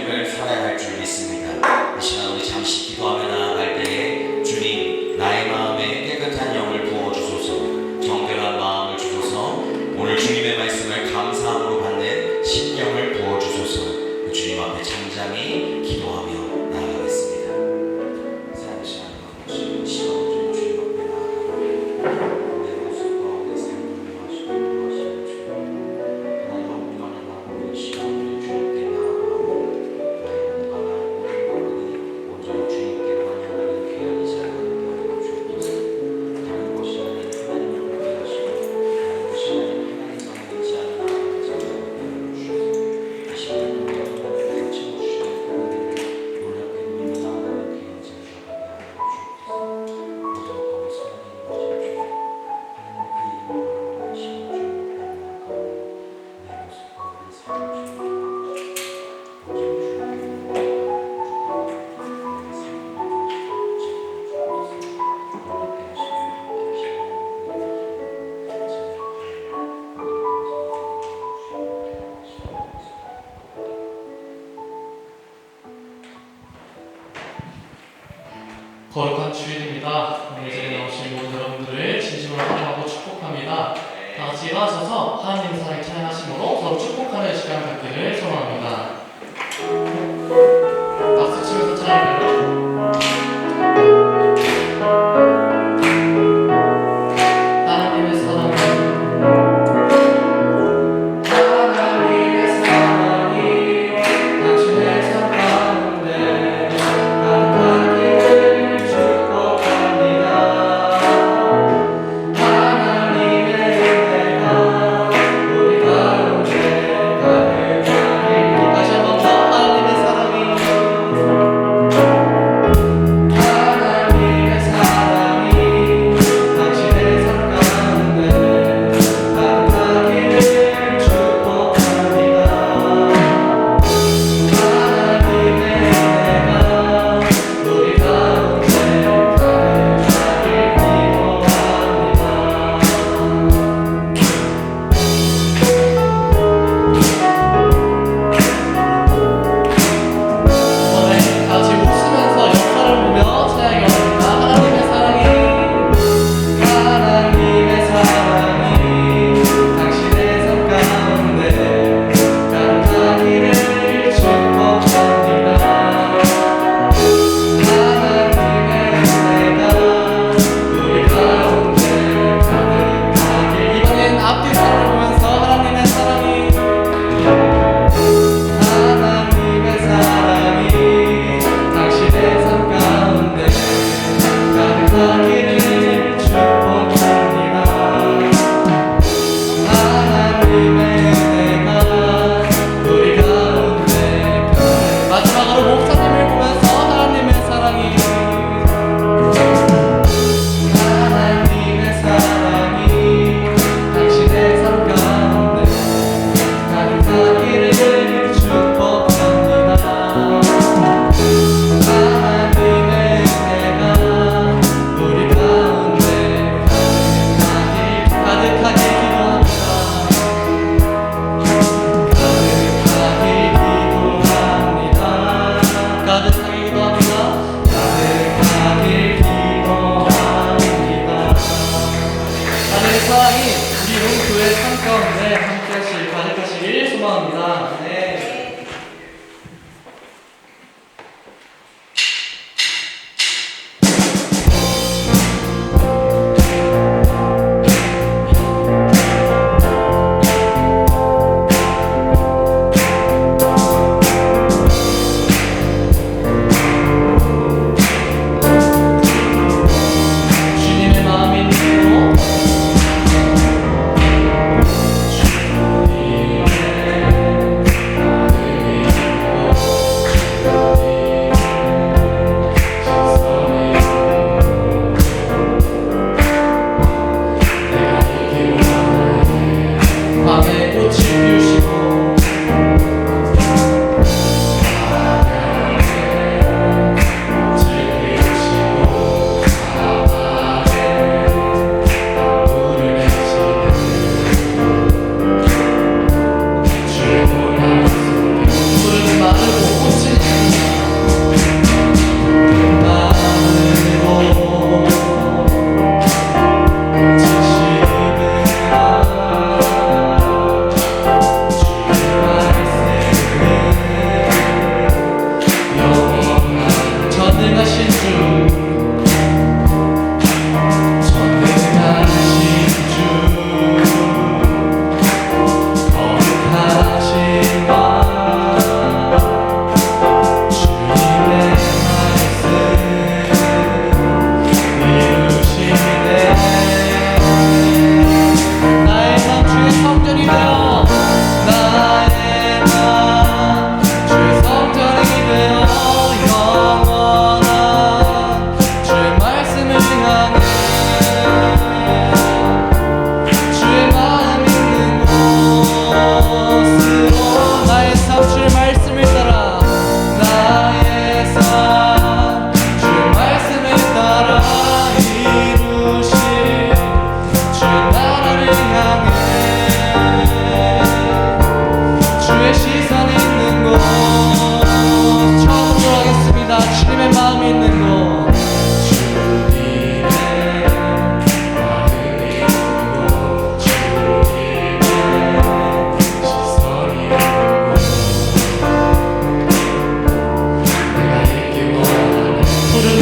삶을 살아야 할 줄 믿습니다. 이 시간 우리 잠시 기도하며 나아갈 때에 주님 나의 마음에 깨끗한 영을 부어주소서, 정결한 마음을 주소서, 오늘 주님의 말씀을 감사함으로 받는 신령을 부어주소서. 주님 앞에 잠잠히 기도하며 나아가겠습니다. 사랑의 시간을 갖고 시간을 주님 앞에 나아가며 내 모습과 내 삶을 하시고 인도하시는 주님, 하나님 영원한 나무의 시간을 주님께 나아가고 나의 몸과 나의 모든 온전히 주님께로만 향하는 귀한 이 자리가 되게 하여 주옵소서. 다른 곳이 아닌 하나님을 보게 하시고 다른 곳이 아닌 하나님만을 의지하는 나아가는 자리가 되게 하여 주옵소서. 이 시간을 통해 하나님께서 채워주시는 하나님을 놀랍게 누리며 나아가는 귀한 자리가 되게 하여 주옵소서. 모두 거기 선하게 이루어질 줄 하나님 그 이름을 바라보는 시간 주님 앞에 나아가고 내 모습과 내 삶을 주님께 나아가시고 온전히 주님께 나아가고 내 삶을 주옵소서. 놀랍게 하시고 함께 하시는 거룩한 주일입니다. 오늘 이 자리에 나오신 모든 여러분들을 진심으로 환영하고 축복합니다. 다 같이 일어나셔서 하나님 사랑을 찬양하심으로 서로 축복하는 시간 갖기를 소망합니다. 박수 치면서 찬양해요. 하나님의 사랑이 당신의 삶 가운데 가득하기를 축복합니다. 하나님의 은혜가 우리 가운데 가득하리. 다시 한번 더 하나님의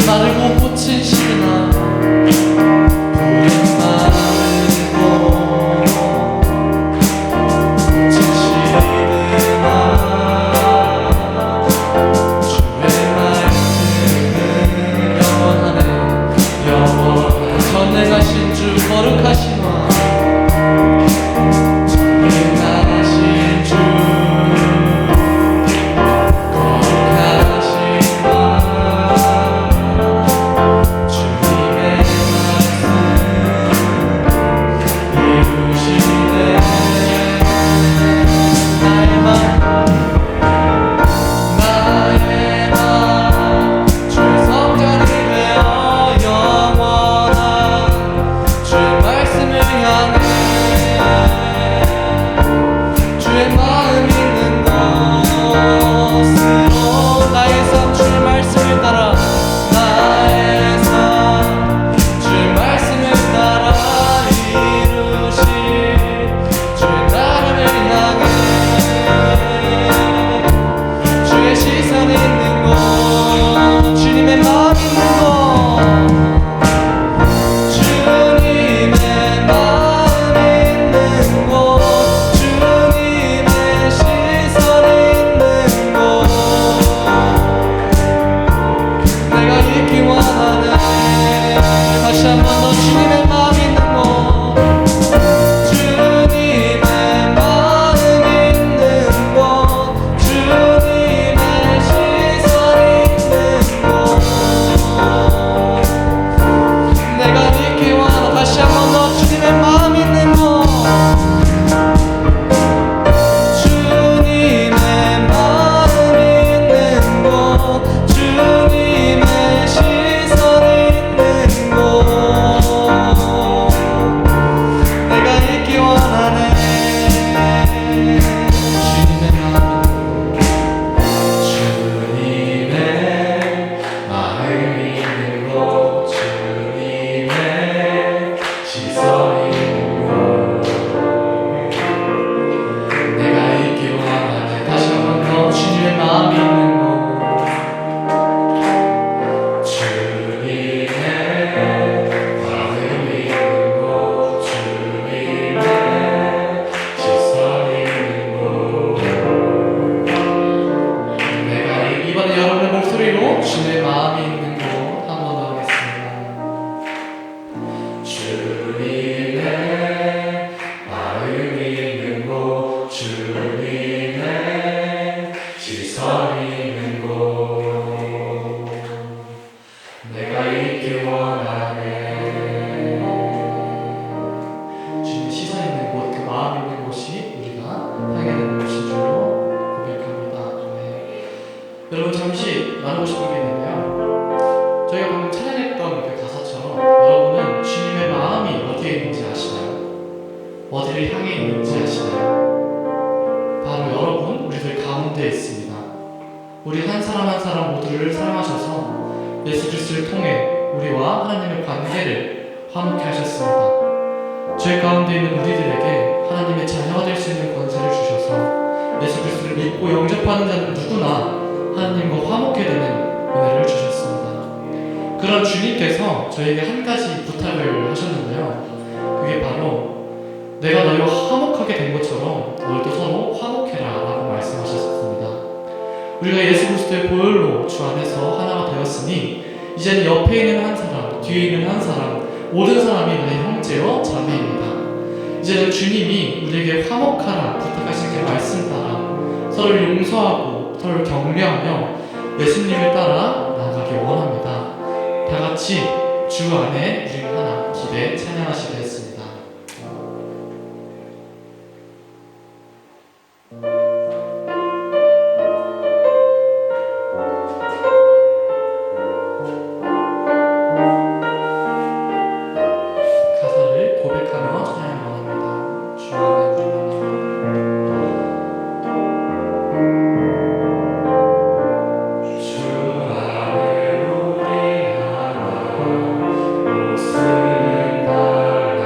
마르고 꽃은 시드나 푸른 마르고 꽃은 시드나 주의 말씀은 영원하네 영원한 전능하신 주 거룩하시마 전능하신 주 거룩하시마 주님의 말씀 이루시네 나의 맘 주의 성전이 되어 영원한 주의 말씀을 향해 주의 마음 있는 곳으로 나의 삶 주의 말씀을 따라 나의 삶 주의 말씀을 따라 이루시 주의 나라를 향해 주의 시선 있는 곳 주님의 마음 있는 곳 주님의 마음 있는 곳 주님의 시선 있는 곳 내가 있기 원하네 다시 한 번 더 주님의 마음 있는 곳 주님의 마음 있는 곳 주님의 시선 있는 곳 내가 있기 원하네 다시 한 번 더 주님의 마음 있는 곳 주님의 마음 있는 곳 주님의 시선 있는 곳 내가 있기 원하네 주님의 마음 주님의 마음 있는 곳 주님의 시선 있는 곳 내가 있기 원하네 다시 한 번 더 주님의 마음 있는 곳 주님의 마음 있는 곳 주님의 시선 있는 곳 내가 이번에 여러분의 목소리로 주님의 마음이 있는 곳 한 번 더 하겠습니다 주님의 마음 있는 곳 주님의 시선 있는 곳 내가 있기 원하네 주님의 시선 있는 곳 그 마음 있는 곳이 우리가 하게 되는 곳인 줄로 고백합니다. 네. 여러분 잠시 나누고 싶은 게 있는데요 저희가 방금 찬양했던 그 가사처럼 여러분은 주님의 마음이 어디에 있는지 아시나요? 어디를 향해 있는지 아시나요? 바로 여러분 우리들 가운데 있습니다. 우리 한 사람 한 사람 모두를 사랑하셔서 예수 그리스도를 통해 우리와 하나님의 관계를 화목케 하셨습니다. 죄 가운데 있는 우리들에게 하나님의 자녀가 될 수 있는 권세를 주셔서 예수 그리스도를 믿고 영접하는 자는 누구나 하나님과 화목케 되는 은혜를 주셨습니다. 그런 주님께서 저에게 한 가지 부탁을 하셨는데요 그게 바로 내가 너희와 화목하게 된 것처럼 너희도 서로 화목해라 라고 말씀하셨습니다. 우리가 예수 그리스도의 보혈로 주 안에서 하나가 되었으니 이제는 옆에 있는 한 사람, 뒤에 있는 한 사람, 모든 사람이 나의 형제요 자매입니다. 이제는 주님이 우리에게 화목하라 부탁하신 그 말씀 따라 서로를 용서하고 서로를 격려하며 예수님을 따라 나아가기 원합니다. 다 같이 주 안에 우리 하나 기대 찬양하시겠습니다. 가사를 고백하며 찬양 원합니다. 주 안에 우리 하나 옷을 달라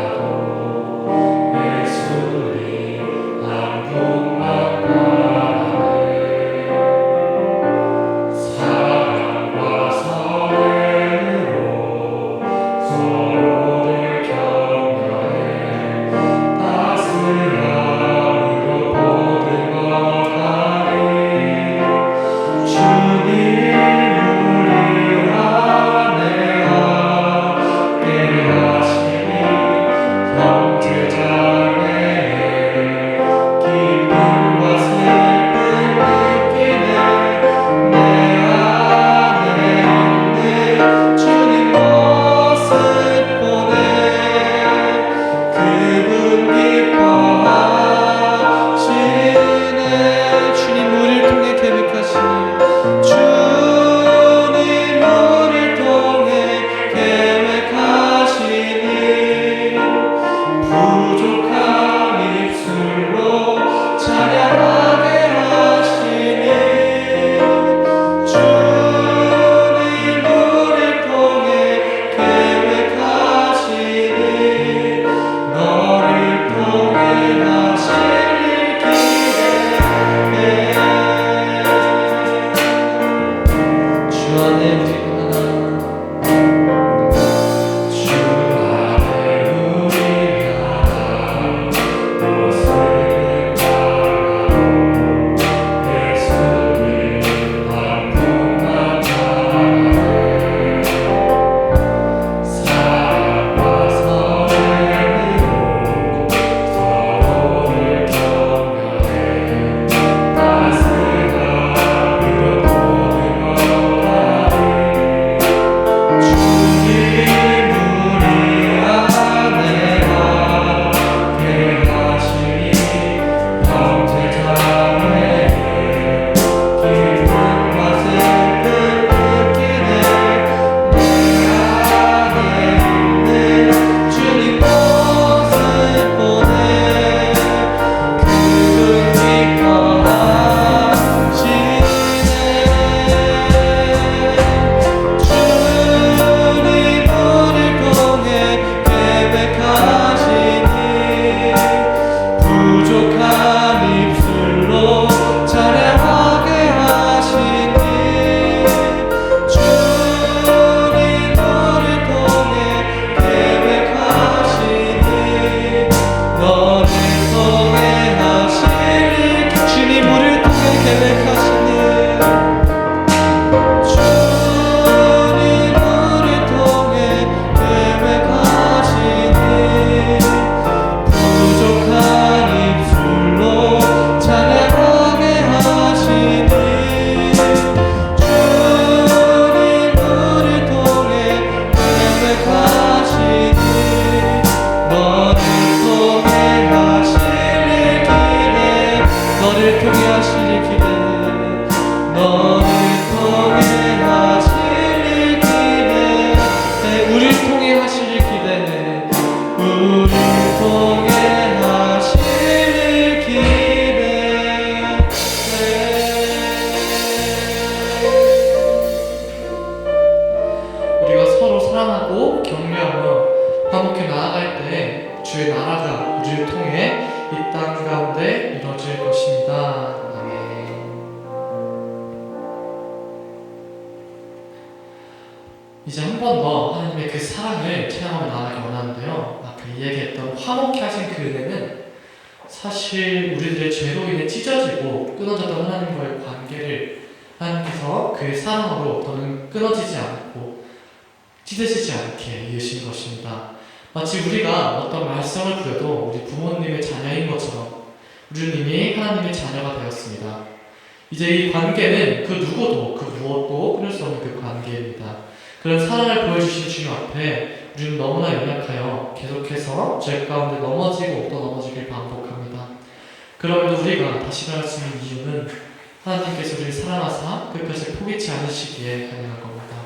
이제 한 번 더 하나님의 그 사랑을 찬양하며 나아가기 원하는데요. 아까 이야기했던 화목케 하신 그 은혜는 사실 우리들의 죄로 인해 찢어지고 끊어졌던 하나님과의 관계를 하나님께서 그의 사랑으로 더는 끊어지지 않고 찢어지지 않게 이으신 것입니다. 마치 우리가 어떤 말썽을 부려도 우리 부모님의 자녀인 것처럼 우리는 이미 하나님의 자녀가 되었습니다. 이제 이 관계는 그 누구도 그 무엇도 끊을 수 없는 그 관계입니다. 그런 사랑을 보여주신 주님 앞에 우리는 너무나 연약하여 계속해서 죄 가운데 넘어지고 또 넘어지길 반복합니다. 그럼에도 우리가 다시 일어날 수 있는 이유는 하나님께서 우리를 사랑하사 끝까지 포기치 않으시기에 가능한 겁니다.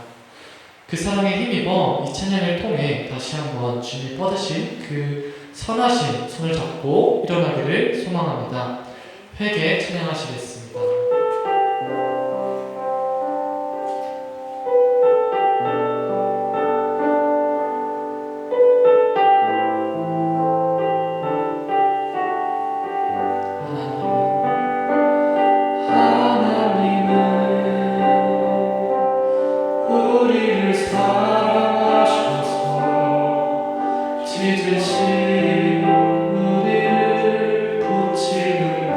그 사랑에 힘입어 이 찬양을 통해 다시 한번 주님이 뻗으신 그 선하신 손을 잡고 일어나기를 소망합니다. 회개 찬양하시겠습니다. 찢으신 우리를 고치는 분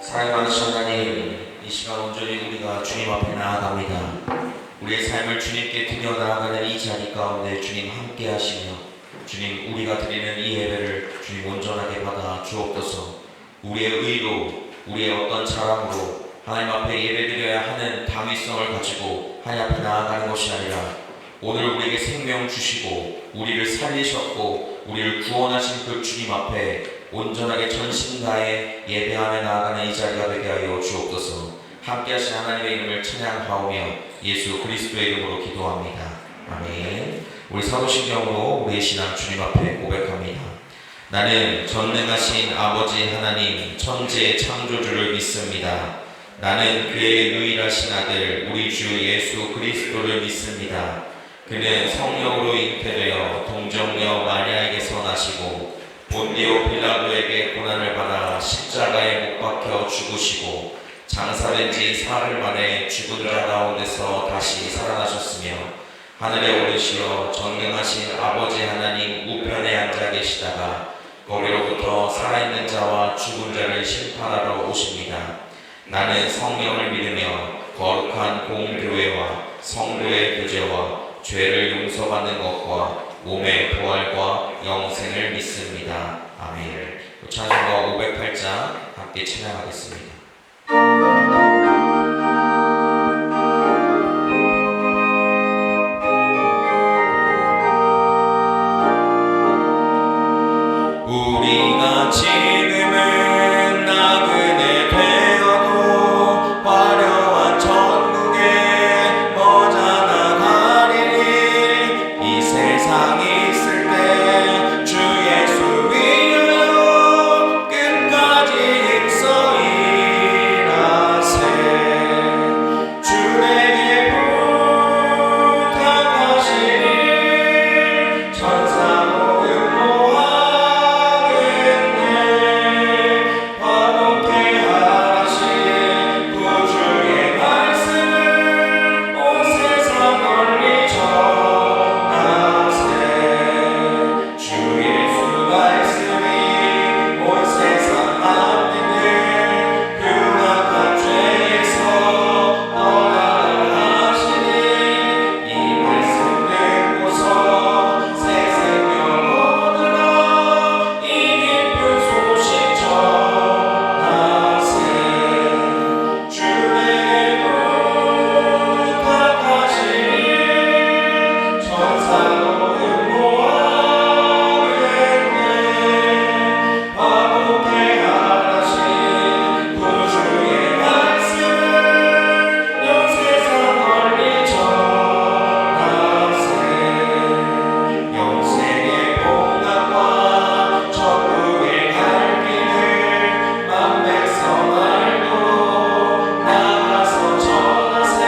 사랑이 많으신 하나님, 이 시간 온전히 우리가 주님 앞에 나아갑니다. 우리의 삶을 주님께 드려 나아가는 이 자리 가운데 주님 함께 하시며 주님 우리가 드리는 이 예배를 주님 온전하게 받아 주옵소서. 우리의 의로, 우리의 어떤 자랑으로 하나님 앞에 예배드려야 하는 당위성을 가지고 하나님 앞에 나아가는 것이 아니라 오늘 우리에게 생명 주시고 우리를 살리셨고 우리를 구원하신 그 주님 앞에 온전하게 전신 다해 예배하며 나아가는 이 자리가 되게 하여 주옵소서. 함께 하신 하나님의 이름을 찬양하오며 예수 그리스도의 이름으로 기도합니다. 아멘. 우리 사도신경으로 우리의 신앙 주님 앞에 고백합니다. 나는 전능하신 아버지 하나님 천지의 창조주를 믿습니다. 나는 그의 유일하신 아들 우리 주 예수 그리스도를 믿습니다. 그는 성령으로 잉태되어 동정녀 마리아에게서 나시고 본디오 빌라도에게 고난을 받아 십자가에 못 박혀 죽으시고 장사된 지 사흘 만에 죽은 자 가운데서 다시 살아나셨으며 하늘에 오르시어 전능하신 아버지 하나님 우편에 앉아 계시다가 거기로부터 살아있는 자와 죽은 자를 심판하러 오십니다. 나는 성령을 믿으며 거룩한 공교회와 성도의 교제와 죄를 용서받는 것과 몸의 부활과 영생을 믿습니다. 아멘. 찬송가 508장 함께 찬양하겠습니다. 우리가 지금은 나그네 되어도 화려한 천국에 머자나 가리니 이 세상이 있을 때 주 예수 위하여 끝까지 힘써 일하세. 주 내게 부탁하시니 천사도 흠모하겠네. 화목케 하신 구주의 말씀을 온 세상 널리 전하세. 주 예수 말씀이 온 세상 만민을 흉악한 죄에서 떠나라 하시니 이 말씀 듣고서 새 생명 얻으라 이 기쁜 소식 전하세. 주 내게 부탁하시니 천사도 흠모하겠네. 화목케 하신 구주의 말씀을 온 세상 널리 전하세. 영생의 복락과 천국의 갈 길을 만 백성 알도록 나가서 전하세.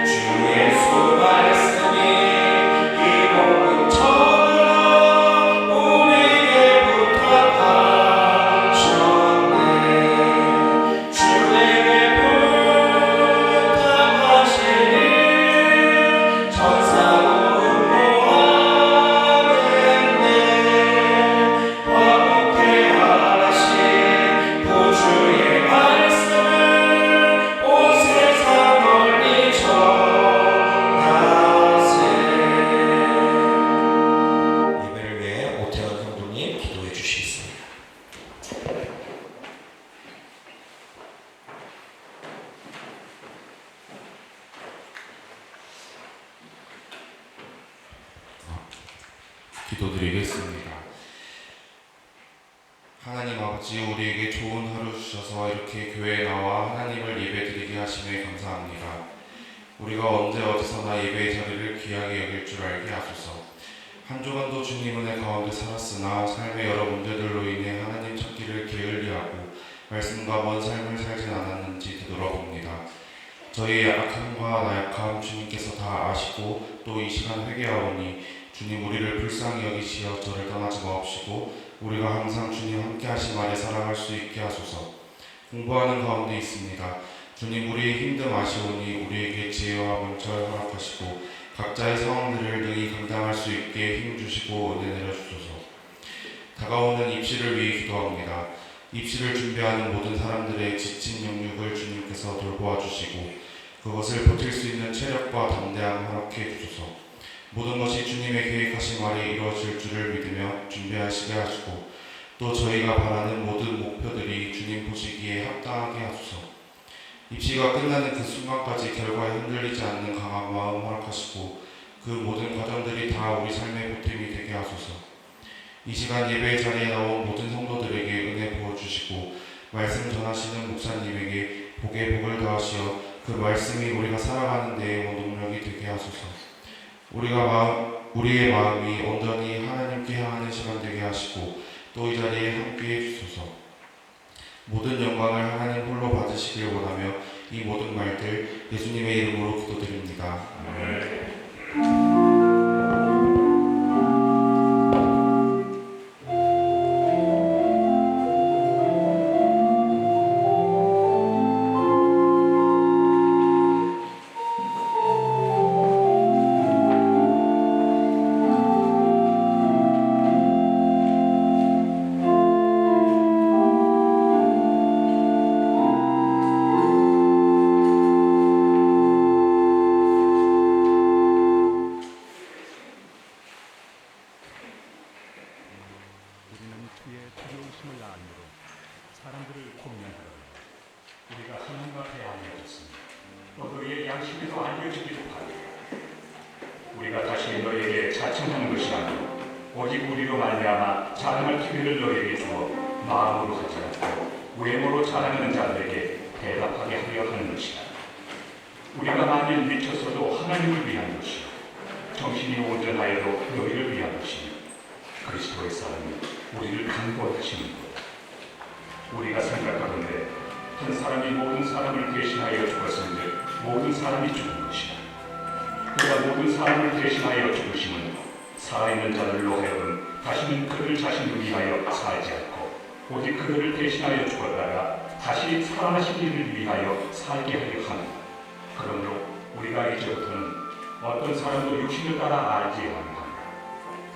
주 예수 말씀이 이 복음 전하라 우리에게 부탁하셨네. 주 내게 부탁하시니 천사도 흠모하겠네. 화목케 하신 구주의 말씀을 온 세상 널리 전하세. 예배를 위해 오태원 형도님 기도해 주시겠습니다. 기도드리겠습니다. 하나님 아버지, 우리에게 좋은 하루 주셔서 이렇게 교회에 나와 하나님을 예배드리게 하심에 감사합니다. 우리가 언제 어디서나 예배의 자리를 귀하게 여길 줄 알게 하소서. 한 주간도 주님 은혜 가운데 살았으나 삶의 여러 문제들로 인해 하나님 찾기를 게을리하고 말씀과 먼 삶을 살진 않았는지 되돌아봅니다. 저희의 약함과 나약함 주님께서 다 아시고 또 이 시간 회개하오니 주님 우리를 불쌍히 여기시어 저를 떠나지 마옵시고 우리가 항상 주님 함께 하심 아래 살아갈 수 있게 하소서. 공부하는 가운데 있습니다. 주님 우리의 힘듦 아시오니 우리에게 지혜와 문철 허락하시고 각자의 상황들을 능히 감당할 수 있게 힘주시고 은혜 내려주소서. 다가오는 입시를 위해 기도합니다. 입시를 준비하는 모든 사람들의 지친 영육을 주님께서 돌보아 주시고 그것을 버틸 수 있는 체력과 담대함 허락해 주소서. 모든 것이 주님의 계획하신 말이 이루어질 줄을 믿으며 준비하시게 하시고 또 저희가 바라는 모든 목표들이 주님 보시기에 합당하게 하소서. 입시가 끝나는 그 순간까지 결과에 흔들리지 않는 강한 마음 허락하시고 그 모든 과정들이 다 우리 삶의 보탬이 되게 하소서. 이 시간 예배 자리에 나온 모든 성도들에게 은혜 부어주시고 말씀 전하시는 목사님에게 복에 복을 더하시어 그 말씀이 우리가 살아가는 데에 원동력이 되게 하소서. 우리의 마음이 온전히 하나님께 향하는 시간 되게 하시고 또 이 자리에 함께해 주소서. 모든 영광을 하나님 홀로 받으시길 원하며 이 모든 말들 예수님의 이름으로 기도드립니다. 아멘.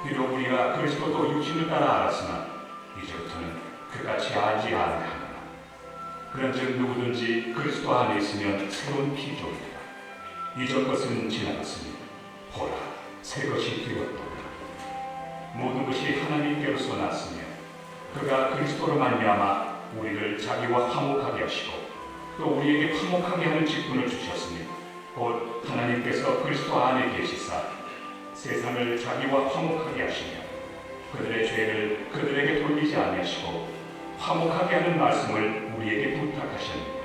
비록 우리가 그리스도도 육신을 따라 알았으나 이제부터는 그같이 알지 아니하노라. 그런즉 누구든지 그리스도 안에 있으면 새로운 피조물이라. 이전 것은 지나갔으니 보라 새 것이 되었도다. 모든 것이 하나님께로서 났으며 그가 그리스도로 말미암아 우리를 자기와 화목하게 하시고 또 우리에게 화목하게 하는 직분을 주셨으니 곧 하나님께서 그리스도 안에 계시사 세상을 자기와 화목하게 하시며 그들의 죄를 그들에게 돌리지 아니하시고 화목하게 하는 말씀을 우리에게 부탁하셨느니라.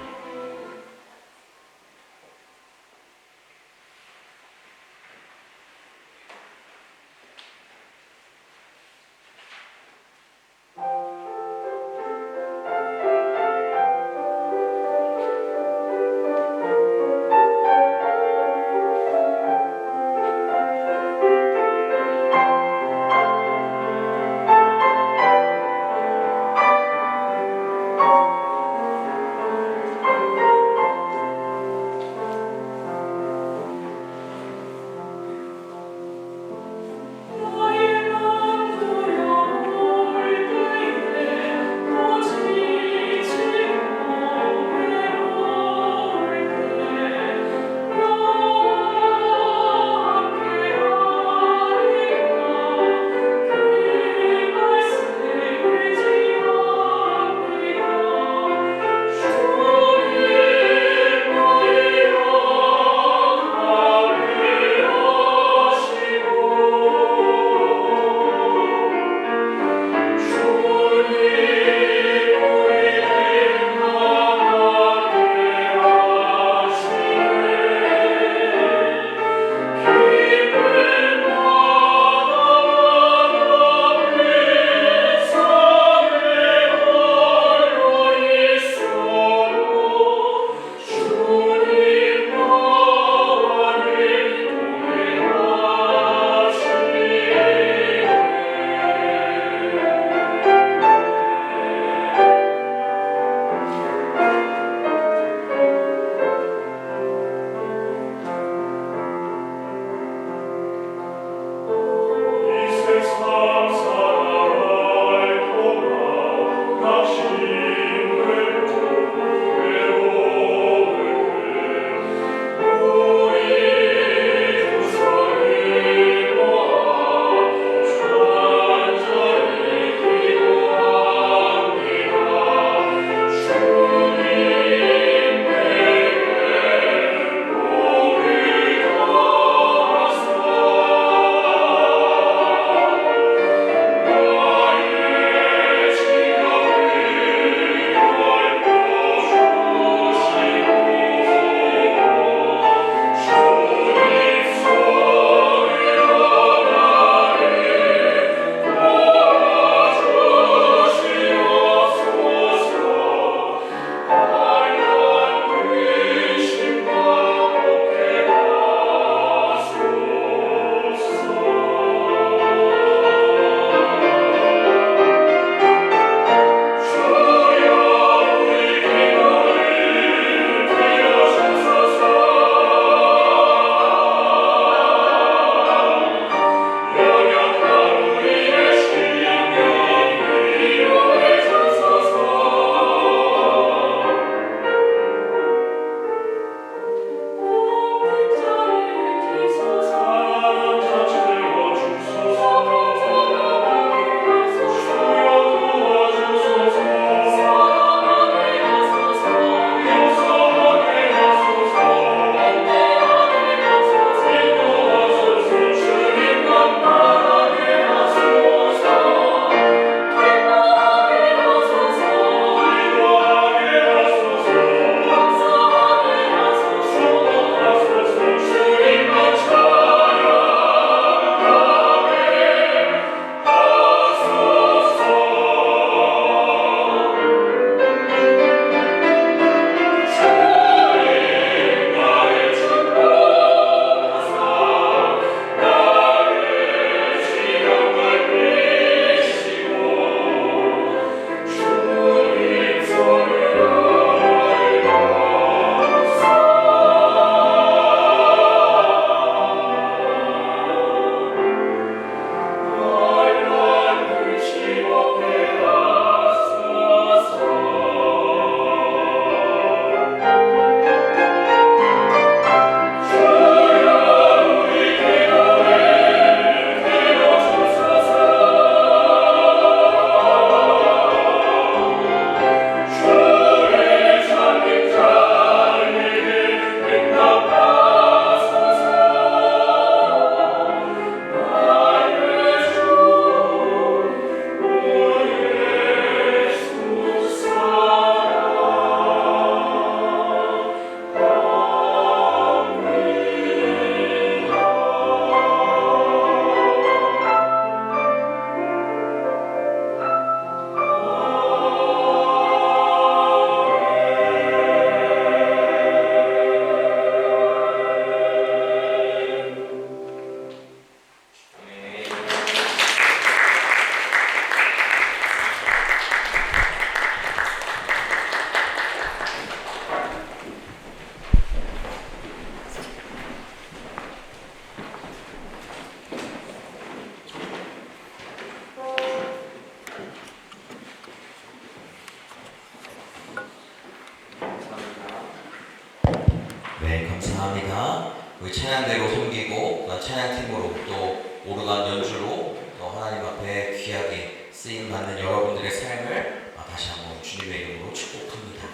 우리 찬양대로 섬기고 찬양팀으로 또 오르간 연주로 또 하나님 앞에 귀하게 쓰임받는 여러분들의 삶을 다시 한번 주님의 이름으로 축복합니다.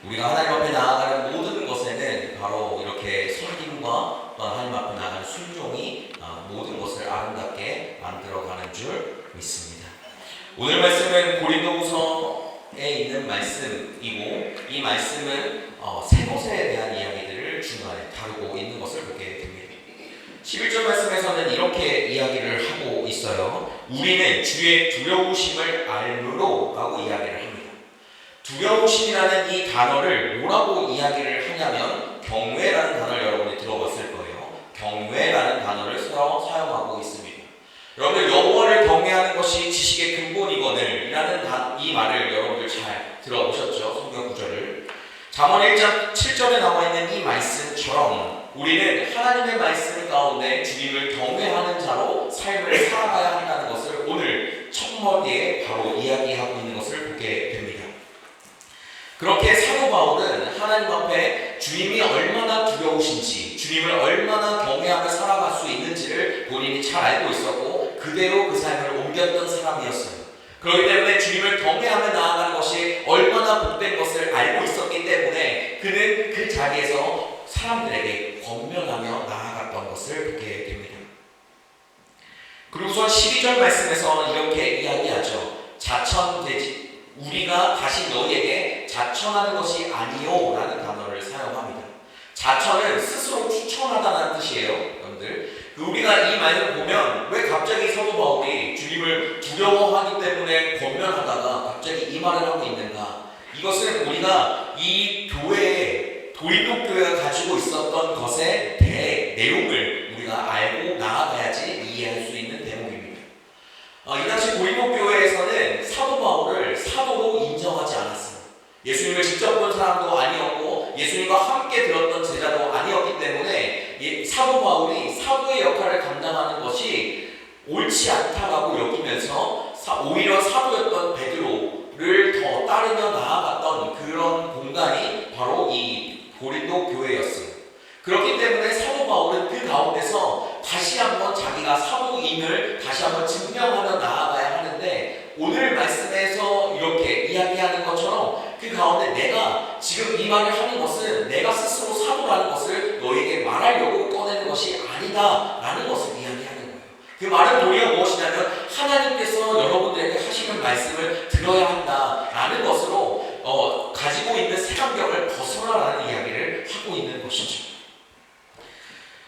우리가 하나님 앞에 나아가는 모든 것에는 바로 이렇게 섬김과 하나님 앞에 나아가는 순종이 모든 것을 아름답게 만들어가는 줄 믿습니다. 오늘 말씀은 고린도후서에 있는 말씀이고 이 말씀은 세 것에 대한 이야기들을 중간에 다루고 있는 것을 보게 됩니다. 11절 말씀에서는 이렇게 이야기를 하고 있어요. 우리는 주의 두려우심을 알므로 라고 이야기를 합니다. 두려우심이라는 이 단어를 뭐라고 이야기를 하냐면 경외라는 단어를 여러분이 들어봤을 거예요. 경외라는 단어를 사용하고 있습니다. 여러분들 여호와를 경외하는 것이 지식의 근본이거늘 이라는 이 말을 여러분들 잘 들어보셨죠? 성경 구절을. 잠언 1장 7절에 나와 있는 이 말씀처럼 우리는 하나님의 말씀 가운데 주님을 경외하는 자로 삶을 살아가야 한다는 것을 오늘 첫머리에 바로 이야기하고 있는 것을 보게 됩니다. 그렇게 사도 바울은 하나님 앞에 주님이 얼마나 두려우신지, 주님을 얼마나 경외하며 살아갈 수 있는지를 본인이 잘 알고 있었고 그대로 그 삶을 옮겼던 사람이었어요. 그렇기 때문에 주님을 경외하며 나아가는 것이 얼마나 복된 것을 알고 있었기 때문에 그는 그 자리에서 사람들에게 권면하며 나아갔던 것을 보게 됩니다. 그리고서 12절 말씀에서 이렇게 이야기하죠. 자천되지 우리가 다시 너희에게 자천하는 것이 아니요 라는 단어를 사용합니다. 자천은 스스로 추천하다는 뜻이에요. 여러분들 우리가 이 말을 보면 왜 갑자기 사도 바울이 주님을 두려워하기 때문에 권면하다가 갑자기 이 말을 하고 있는가? 이것은 우리가 이 교회에 고린도 교회가 가지고 있었던 것에 대해 내용을 우리가 알고 나아가야지 이해할 수 있는 대목입니다. 이 당시 고린도 교회에서는 사도 바울을 사도로 인정하지 않았어요. 예수님을 직접 본 사람도 아니었고 예수님과 함께 들었던 제자도 아니었기 때문에 사도 바울이 사도의 역할을 감당하는 것이 옳지 않다라고 여기면서 오히려 사도였던 베드로를 더 따르며 나아갔던 그런 공간이 바로 이 고린도 교회였어요. 그렇기 때문에 사도 바울은 그 가운데서 다시 한번 자기가 사도임을 다시 한번 증명하며 나아가야 하는데 오늘 말씀에서 이렇게 이야기하는 것처럼 그 가운데 내가 지금 이 말을 하는 것은 내가 스스로 사도라는 것을 너에게 말하려고 꺼내는 것이 아니다 라는 것을 이야기하는 거예요. 그 말은 도리어 무엇이냐면 하나님께서 여러분들에게 하시는 말씀을 들어야 한다 라는 것으로 가지고 있는 색안경을 벗어나라는 이야기를 하고 있는 것이죠.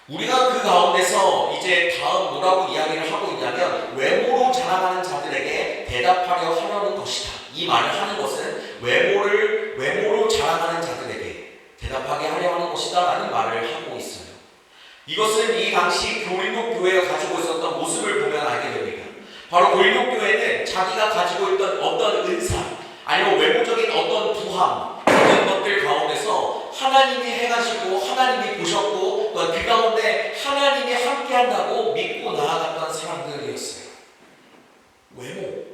우리가 그 가운데서 이제 다음 뭐라고 이야기를 하고 있냐면 외모로 자랑하는 자들에게 대답하려 하려는 것이다. 이 말을 하는 것은 외모로 자랑하는 자들에게 대답하게 하려 하는 것이다 라는 말을 하고 있어요. 이것은 이 당시 고린도 교회가 가지고 있었던 모습을 보면 알게 됩니다. 바로 고린도 교회는 자기가 가지고 있던 어떤 은사 아니면 외모적인 어떤 부함 이런 것들 가운데서 하나님이 해가시고 하나님이 보셨고 그 가운데 하나님이 함께한다고 믿고 나아갔던 사람들이었어요. 외모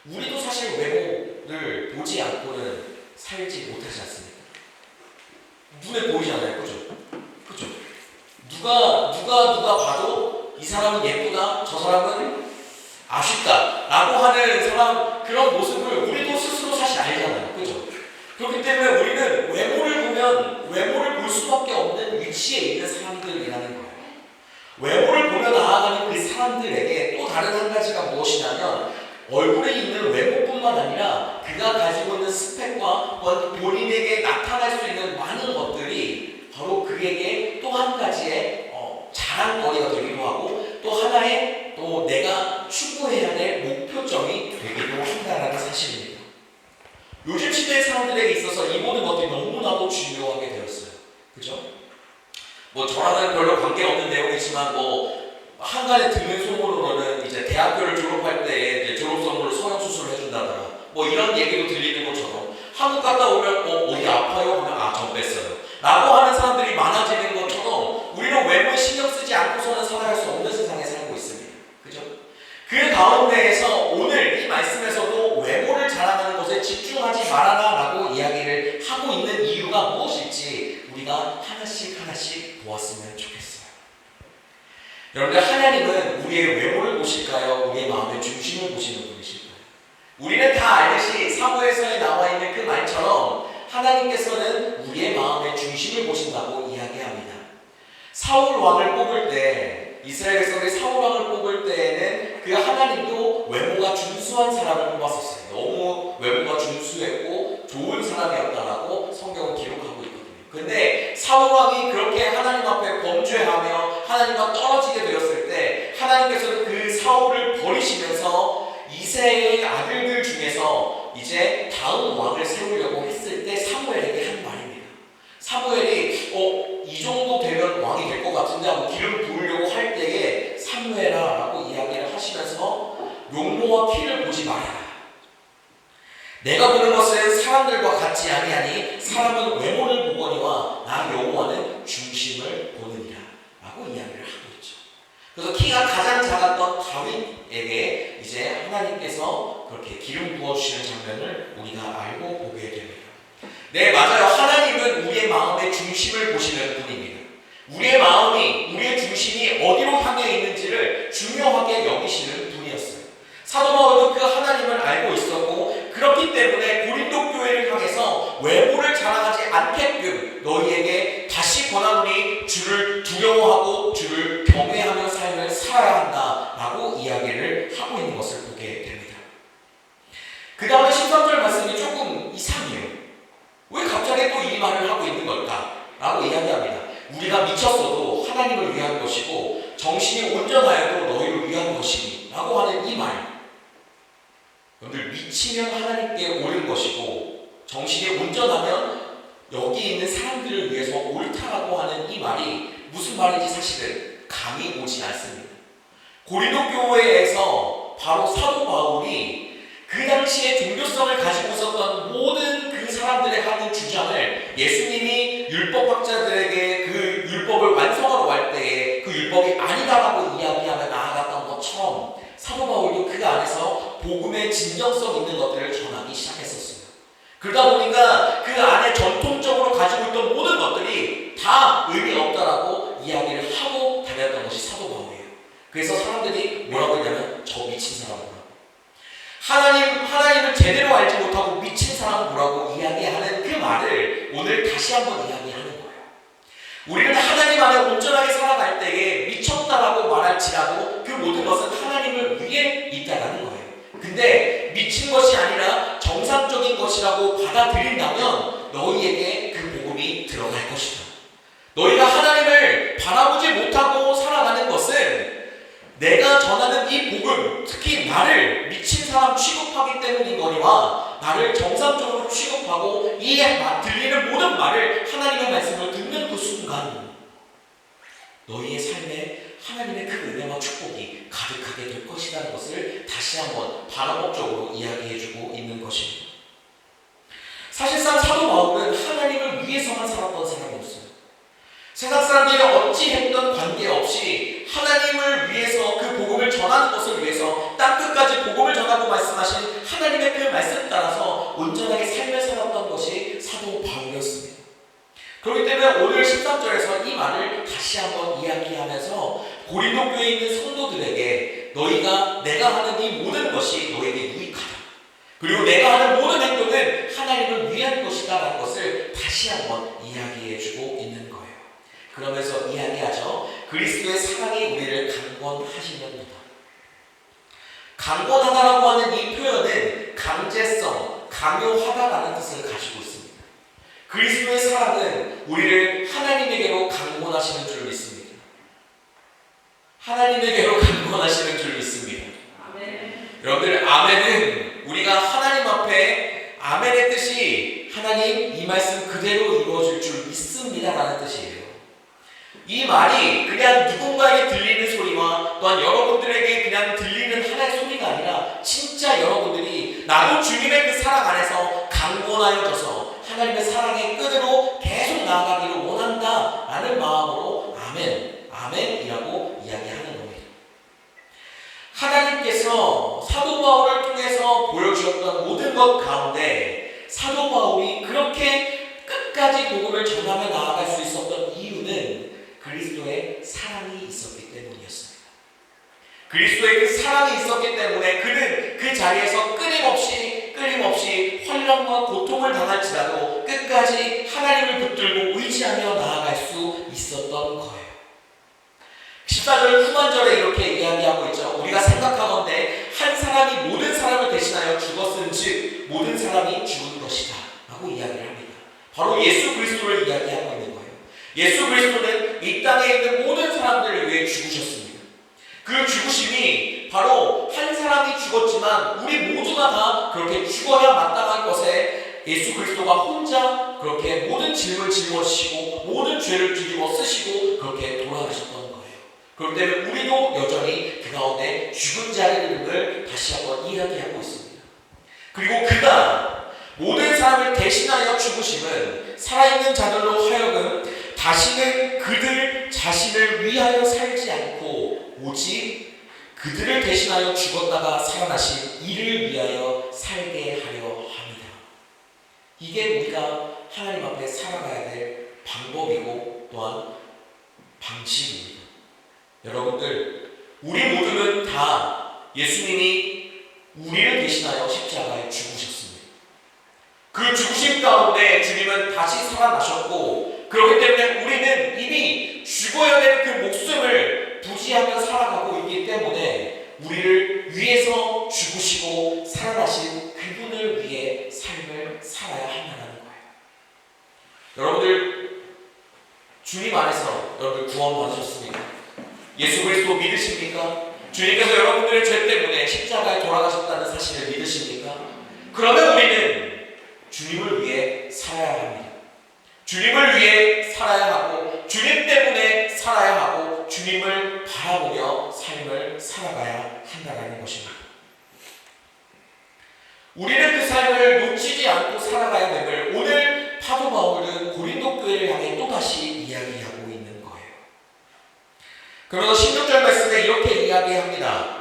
우리도 사실 외모를 보지 않고는 살지 못하지 않습니까? 눈에 보이잖아요. 그죠? 누가 봐도 이 사람은 예쁘다, 저 사람은 아쉽다 라고 하는 사람 그런 모습을 우리도 스스로 사실 알잖아요. 그죠? 그렇기 때문에 우리는 외모를 보면 외모를 볼 수밖에 없는 위치에 있는 사람들이라는 거예요. 외모를 보며 나아가는 그 사람들에게 또 다른 한 가지가 무엇이냐면 얼굴에 있는 외모뿐만 아니라 그가 가지고 있는 스펙과 본인에게 나타날 수 있는 많은 것들이 바로 그에게 또 한 가지의 자랑거리가 되기도 하고 또 하나의 또 내가 추구해야 될 목표점이 되기도 한다는 사실입니다. 요즘 시대의 사람들에게 있어서 이 모든 것들이 너무나도 중요하게 되었어요. 그죠? 저랑은 별로 관계없는 내용이지만 한간에 듣는 소문으로는 이제 대학교를 졸업할 때 이제 졸업 선물로 성형수술을 해준다더라. 이런 얘기도 들리는 것처럼 한국 갔다 오면 어디 아파요? 하면 전 뺐어요. 라고 하는 사람들이 많아지는 것처럼 우리는 외모에 신경 쓰지 않고서는 살아갈 수 없는 세상에 살고 있습니다. 그죠? 그 가운데에서 오늘 이 말씀에서도 외모를 자랑하는 것에 집중하지 말아라 라고 이야기를 하고 있는 이유가 무엇일지 우리가 하나씩 보았으면 좋겠습니다. 여러분들, 하나님은 우리의 외모를 보실까요? 우리의 마음의 중심을 보시는 분이실까요? 우리는 다 알듯이 사무엘서에 나와 있는 그 말처럼 하나님께서는 우리의 마음의 중심을 보신다고 이야기합니다. 사울 왕을 뽑을 때, 이스라엘 백성들이 사울 왕을 뽑을 때에는 그 하나님도 외모가 준수한 사람을 뽑았었어요. 너무 외모가 준수했고 좋은 사람이었다라고 성경은 기록하고 있거든요. 근데 사울 왕이 그렇게 하나님 앞에 범죄하며 하나님과 떨어지게 되었을 때 하나님께서는 그 사울을 버리시면서 이새의 아들들 중에서 이제 다음 왕을 세우려고 했을 때 사무엘에게 한 말입니다. 사무엘이 이 정도 되면 왕이 될 것 같은데 하고 기름 부으려고 할 때에 사무엘아 라고 이야기를 하시면서 용모와 키를 보지 말아라. 내가 보는 것은 사람들과 같지 아니하니 사람은 외모를 보거니와 나 여호와는 중심을 보느니라 라고 이야기를 하고 있죠. 그래서 키가 가장 작았던 다윗에게 이제 하나님께서 그렇게 기름 부어주시는 장면을 우리가 알고 보게 됩니다. 네, 맞아요. 하나님은 우리의 마음의 중심을 보시는 분입니다. 우리의 마음이, 우리의 중심이 어디로 향해 있는지를 중요하게 여기시는 분이었어요. 사도 바울도 그 하나님을 알고 있었고, 그렇기 때문에 고린도 교회를 향해서 외모를 자랑하지 않게끔 너희에게 다시 권하노니 주를 두려워하고 주를 경외하며 삶을 살아야 한다라고 이야기를 하고 있는 것을 보게 됩니다. 그 다음에 13절 말씀이 조금 이상해요. 왜 갑자기 또 이 말을 하고 있는 걸까? 라고 이야기합니다. 우리가 미쳤어도 하나님을 위한 것이고 정신이 온전하여도 너희를 위한 것이니 라고 하는 이 말. 여러분들, 미치면 하나님께 옳은 것이고 정신이 온전하면 여기 있는 사람들을 위해서 옳다라고 하는 이 말이 무슨 말인지 사실은 감이 오지 않습니다. 고린도 교회에서 바로 사도 바울이 그 당시에 종교성을 가지고 있었던 모든 그 사람들의 하는 주장을 예수님이 율법학자들에게 그 율법을 완성하러 갈 때에 그 율법이 아니다라고 이야기하며 나아갔던 것처럼 사도 바울도 그 안에서 복음의 진정성 있는 것들을 전하기 시작했었어요. 그러다 보니까 그 안에 전통적으로 가지고 있던 모든 것들이 다 의미 없다라고 이야기를 하고 다녔던 것이 사도 바울이에요. 그래서 사람들이 뭐라고 했냐면 저 미친 사람이라고. 하나님을 제대로 알지 못하고 미친 사람 뭐라고 이야기하는 그 말을 오늘 다시 한번 이야기하는 거예요. 우리는 하나님 안에 온전하게 살아갈 때에 미쳤다라고 말할지라도 그 모든 것은 하나님을 위해 있다라는 거예요. 근데 미친 것이 아니라 정상적인 것이라고 받아들인다면 너희에게 그 복음이 들어갈 것이다. 너희가 하나님을 바라보지 못하고 살아가는 것은 내가 전하는 이 복음, 특히 나를 미친 사람 취급하기 때문이거니와 나를 정상적으로 취급하고 이 들리는 모든 말을 하나님의 말씀을 듣는 그 순간 너희의 삶에 하나님의 그 은혜와 축복이 가득하게 될 것이라는 것을 다시 한번 반복적으로 이야기해주고 있는 것입니다. 사실상 사도 바울은 하나님을 위해서만 살았던 사람이었어요. 세상 사람들이 어찌했던 관계없이 하나님을 위해서 그 복음을 전하는 것을 위해서 땅끝까지 복음을 전하고 말씀하신 하나님의 그 말씀 따라서 온전하게 삶을 살았던 것이 사도 바울이었습니다. 그렇기 때문에 오늘 13절에서 이 말을 다시 한번 이야기하면서 고린도 교회에 있는 성도들에게 내가 하는 이 모든 것이 너에게 유익하다. 그리고 내가 하는 모든 행동은 하나님을 위한 것이다 라는 것을 다시 한번 이야기해주고 있는 거예요. 그러면서 이야기하죠. 그리스도의 사랑이 우리를 강권하시는도다. 강권하다라고 하는 이 표현은 강제성, 강요하다라는 뜻을 가지고 있습니다. 그리스도의 사랑은 우리를 하나님에게로 강권하시는 줄 믿습니다. 하나님에게로 강권하시는 줄 믿습니다. 아멘. 여러분들, 아멘은 우리가 하나님 앞에 아멘의 뜻이 하나님 이 말씀 그대로 이루어질 줄 믿습니다 라는 뜻이에요. 이 말이 그냥 누군가에게 들리는 소리와 또한 여러분들에게 그냥 들리는 하나의 소리가 아니라 진짜 여러분들이 나도 주님의 그 사랑 안에서 강권하여져서 하나님의 사랑의 끈으로 계속 나아가기를 원한다 라는 마음으로 아멘, 아멘이라고 이야기하는 겁니다. 하나님께서 사도 바울을 통해서 보여주셨던 모든 것 가운데 사도 바울이 그렇게 끝까지 복음을 전하며 나아갈 수 있었던 이유는 그리스도의 사랑이 있었기 때문이었습니다. 그리스도의 그 사랑이 있었기 때문에 그는 그 자리에서 끊임없이 환난과 고통을 당할지라도 끝까지 하나님을 붙들고 의지하며 나아갈 수 있었던 거예요. 14절 후반절에 이렇게 이야기하고 있죠. 우리가 생각하건대 한 사람이 모든 사람을 대신하여 죽었은즉 모든 사람이 죽은 것이다 라고 이야기를 합니다. 바로 예수 그리스도를 이야기하고 있는 거예요. 예수 그리스도는 이 땅에 있는 모든 사람들을 위해 죽으셨습니다. 그 죽으심이 바로 한 사람이 죽었지만 우리 모두가 다 그렇게 죽어야 마땅한 것에 예수 그리스도가 혼자 그렇게 모든 짐을 짊어지시고 모든 죄를 뒤집어 쓰시고 그렇게 돌아가셨던 거예요. 그렇기 때문에 우리도 여전히 그 가운데 죽은 자의 이름을 다시 한번 이야기하고 있습니다. 그리고 그가 모든 사람을 대신하여 죽으심은 살아있는 자들로 하여금 다시는 그들 자신을 위하여 살지 않고 오직 그들을 대신하여 죽었다가 살아나신 이를 위하여 살게 하려 합니다. 이게 우리가 하나님 앞에 살아가야 될 방법이고 또한 방식입니다. 여러분들, 우리 모두는 다 예수님이 우리를 대신하여 십자가에 죽으셨습니다. 그 죽으심 가운데 주님은 다시 살아나셨고 그렇기 때문에 우리는 이미 죽어야 될 그 목숨을 부지하며 살아가고 있기 때문에 우리를 위해서 죽으시고 살아나신 그분을 위해 삶을 살아야 한다는 거예요. 여러분들, 주님 안에서 여러분들 구원 받으셨습니까? 예수 그리스도 믿으십니까? 주님께서 여러분들의 죄 때문에 십자가에 돌아가셨다는 사실을 믿으십니까? 그러면 우리는 주님을 위해 살아야 합니다. 주님을 위해 살아야 하고 주님 때문에 살아야 하고 주님을 바라보며 삶을 살아가야 한다는 것입니다. 우리는 그 삶을 놓치지 않고 살아가야 됨을 오늘 파도 바울은 고린도 교회를 향해 또다시 이야기하고 있는 거예요. 그러나 16절 말씀에 이렇게 이야기합니다.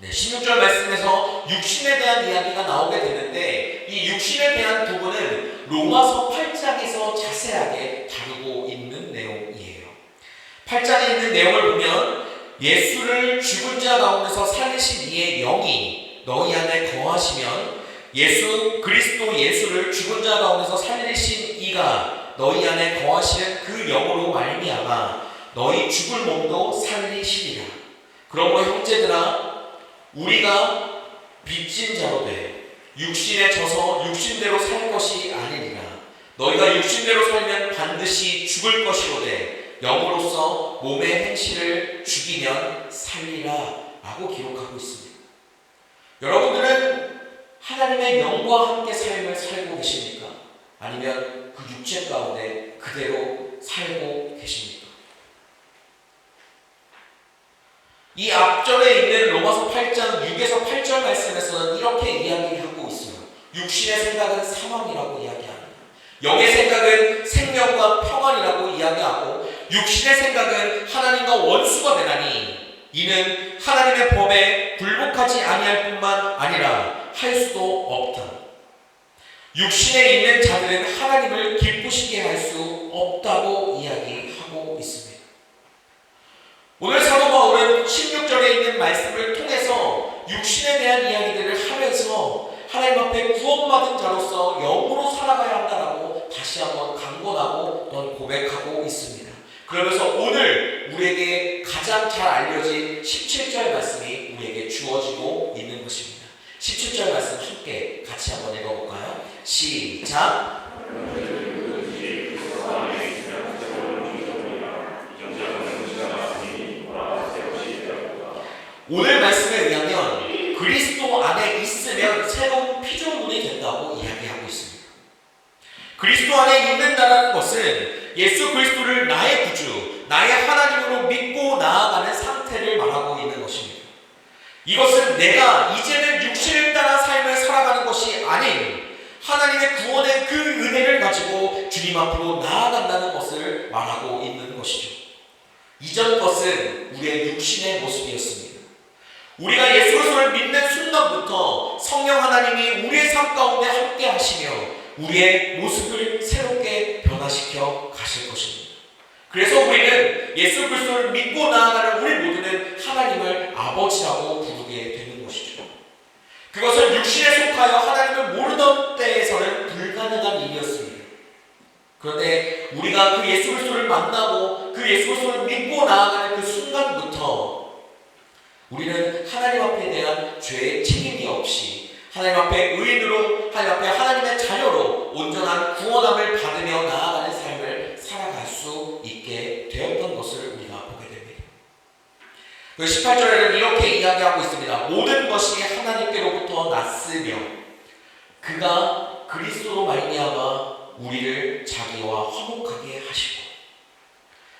16절 말씀에서 육신에 대한 이야기가 나오게 되는데 이 육신에 대한 부분은 로마서 8장에서 자세하게 다루고 있는 내용이에요. 8장에 있는 내용을 보면 예수를 죽은 자 가운데서 살리신 이의 영이 너희 안에 거하시면 그리스도 예수를 죽은 자 가운데서 살리신 이가 너희 안에 거하시는 그 영으로 말미암아 너희 죽을 몸도 살리시리라. 그러므로 형제들아, 우리가 빚진 자로 돼 육신에 져서 육신대로 살 것이 아니니라. 너희가 육신대로 살면 반드시 죽을 것이로되 영으로서 몸의 행실을 죽이면 살리라 라고 기록하고 있습니다. 여러분들은 하나님의 영과 함께 삶을 살고 계십니까? 아니면 그 육체 가운데 그대로 살고 계십니까? 이 앞절에 있는 로마서 8장 6에서 8절 말씀에서는 이렇게 이야기하고 있어요. 육신의 생각은 사망이라고 이야기합니다. 영의 생각은 생명과 평안이라고 이야기하고 육신의 생각은 하나님과 원수가 되나니 이는 하나님의 법에 굴복하지 아니할 뿐만 아니라 할 수도 없다. 육신에 있는 자들은 하나님을 기쁘시게 할 수 없다고 이야기하고 있습니다. 오늘 사도 바울은 16절에 있는 말씀을 통해서 육신에 대한 이야기들을 하면서 하나님 앞에 구원받은 자로서 영으로 살아가야 한다라고 다시 한번 강권하고 또 고백하고 있습니다. 그러면서 오늘 우리에게 가장 잘 알려진 17절 말씀이 우리에게 주어지고 있는 것입니다. 17절 말씀 함께 같이 한번 읽어볼까요? 시작! 오늘 말씀에 의하면 그리스도 안에 있으면 새로운 피조물이 된다고 이야기하고 있습니다. 그리스도 안에 있는다는 것은 예수 그리스도를 나의 구주, 나의 하나님으로 믿고 나아가는 상태를 말하고 있는 것입니다. 이것은 내가 이제는 육신을 따라 삶을 살아가는 것이 아닌 하나님의 구원의 그 은혜를 가지고 주님 앞으로 나아간다는 것을 말하고 있는 것이죠. 이전 것은 우리의 육신의 모습이었습니다. 우리가 예수 그리스도를 믿는 순간부터 성령 하나님이 우리의 삶 가운데 함께 하시며 우리의 모습을 새롭게 변화시켜 가실 것입니다. 그래서 우리는 예수 그리스도를 믿고 나아가는 우리 모두는 하나님을 아버지라고 부르게 되는 것이죠. 그것은 육신에 속하여 하나님을 모르던 때에서는 불가능한 일이었습니다. 그런데 우리가 그 예수 그리스도를 만나고 그 예수 그리스도를 믿고 나아가는 그 순간부터 우리는 하나님 앞에 대한 죄의 책임이 없이 하나님 앞에 의인으로, 하나님 앞에 하나님의 자녀로 온전한 구원함을 받으며 나아가는 삶을 살아갈 수 있게 되었던 것을 우리가 보게 됩니다. 그 18절에는 이렇게 이야기하고 있습니다. 모든 것이 하나님께로부터 났으며 그가 그리스도로 말미암아 우리를 자기와 화목하게 하시고,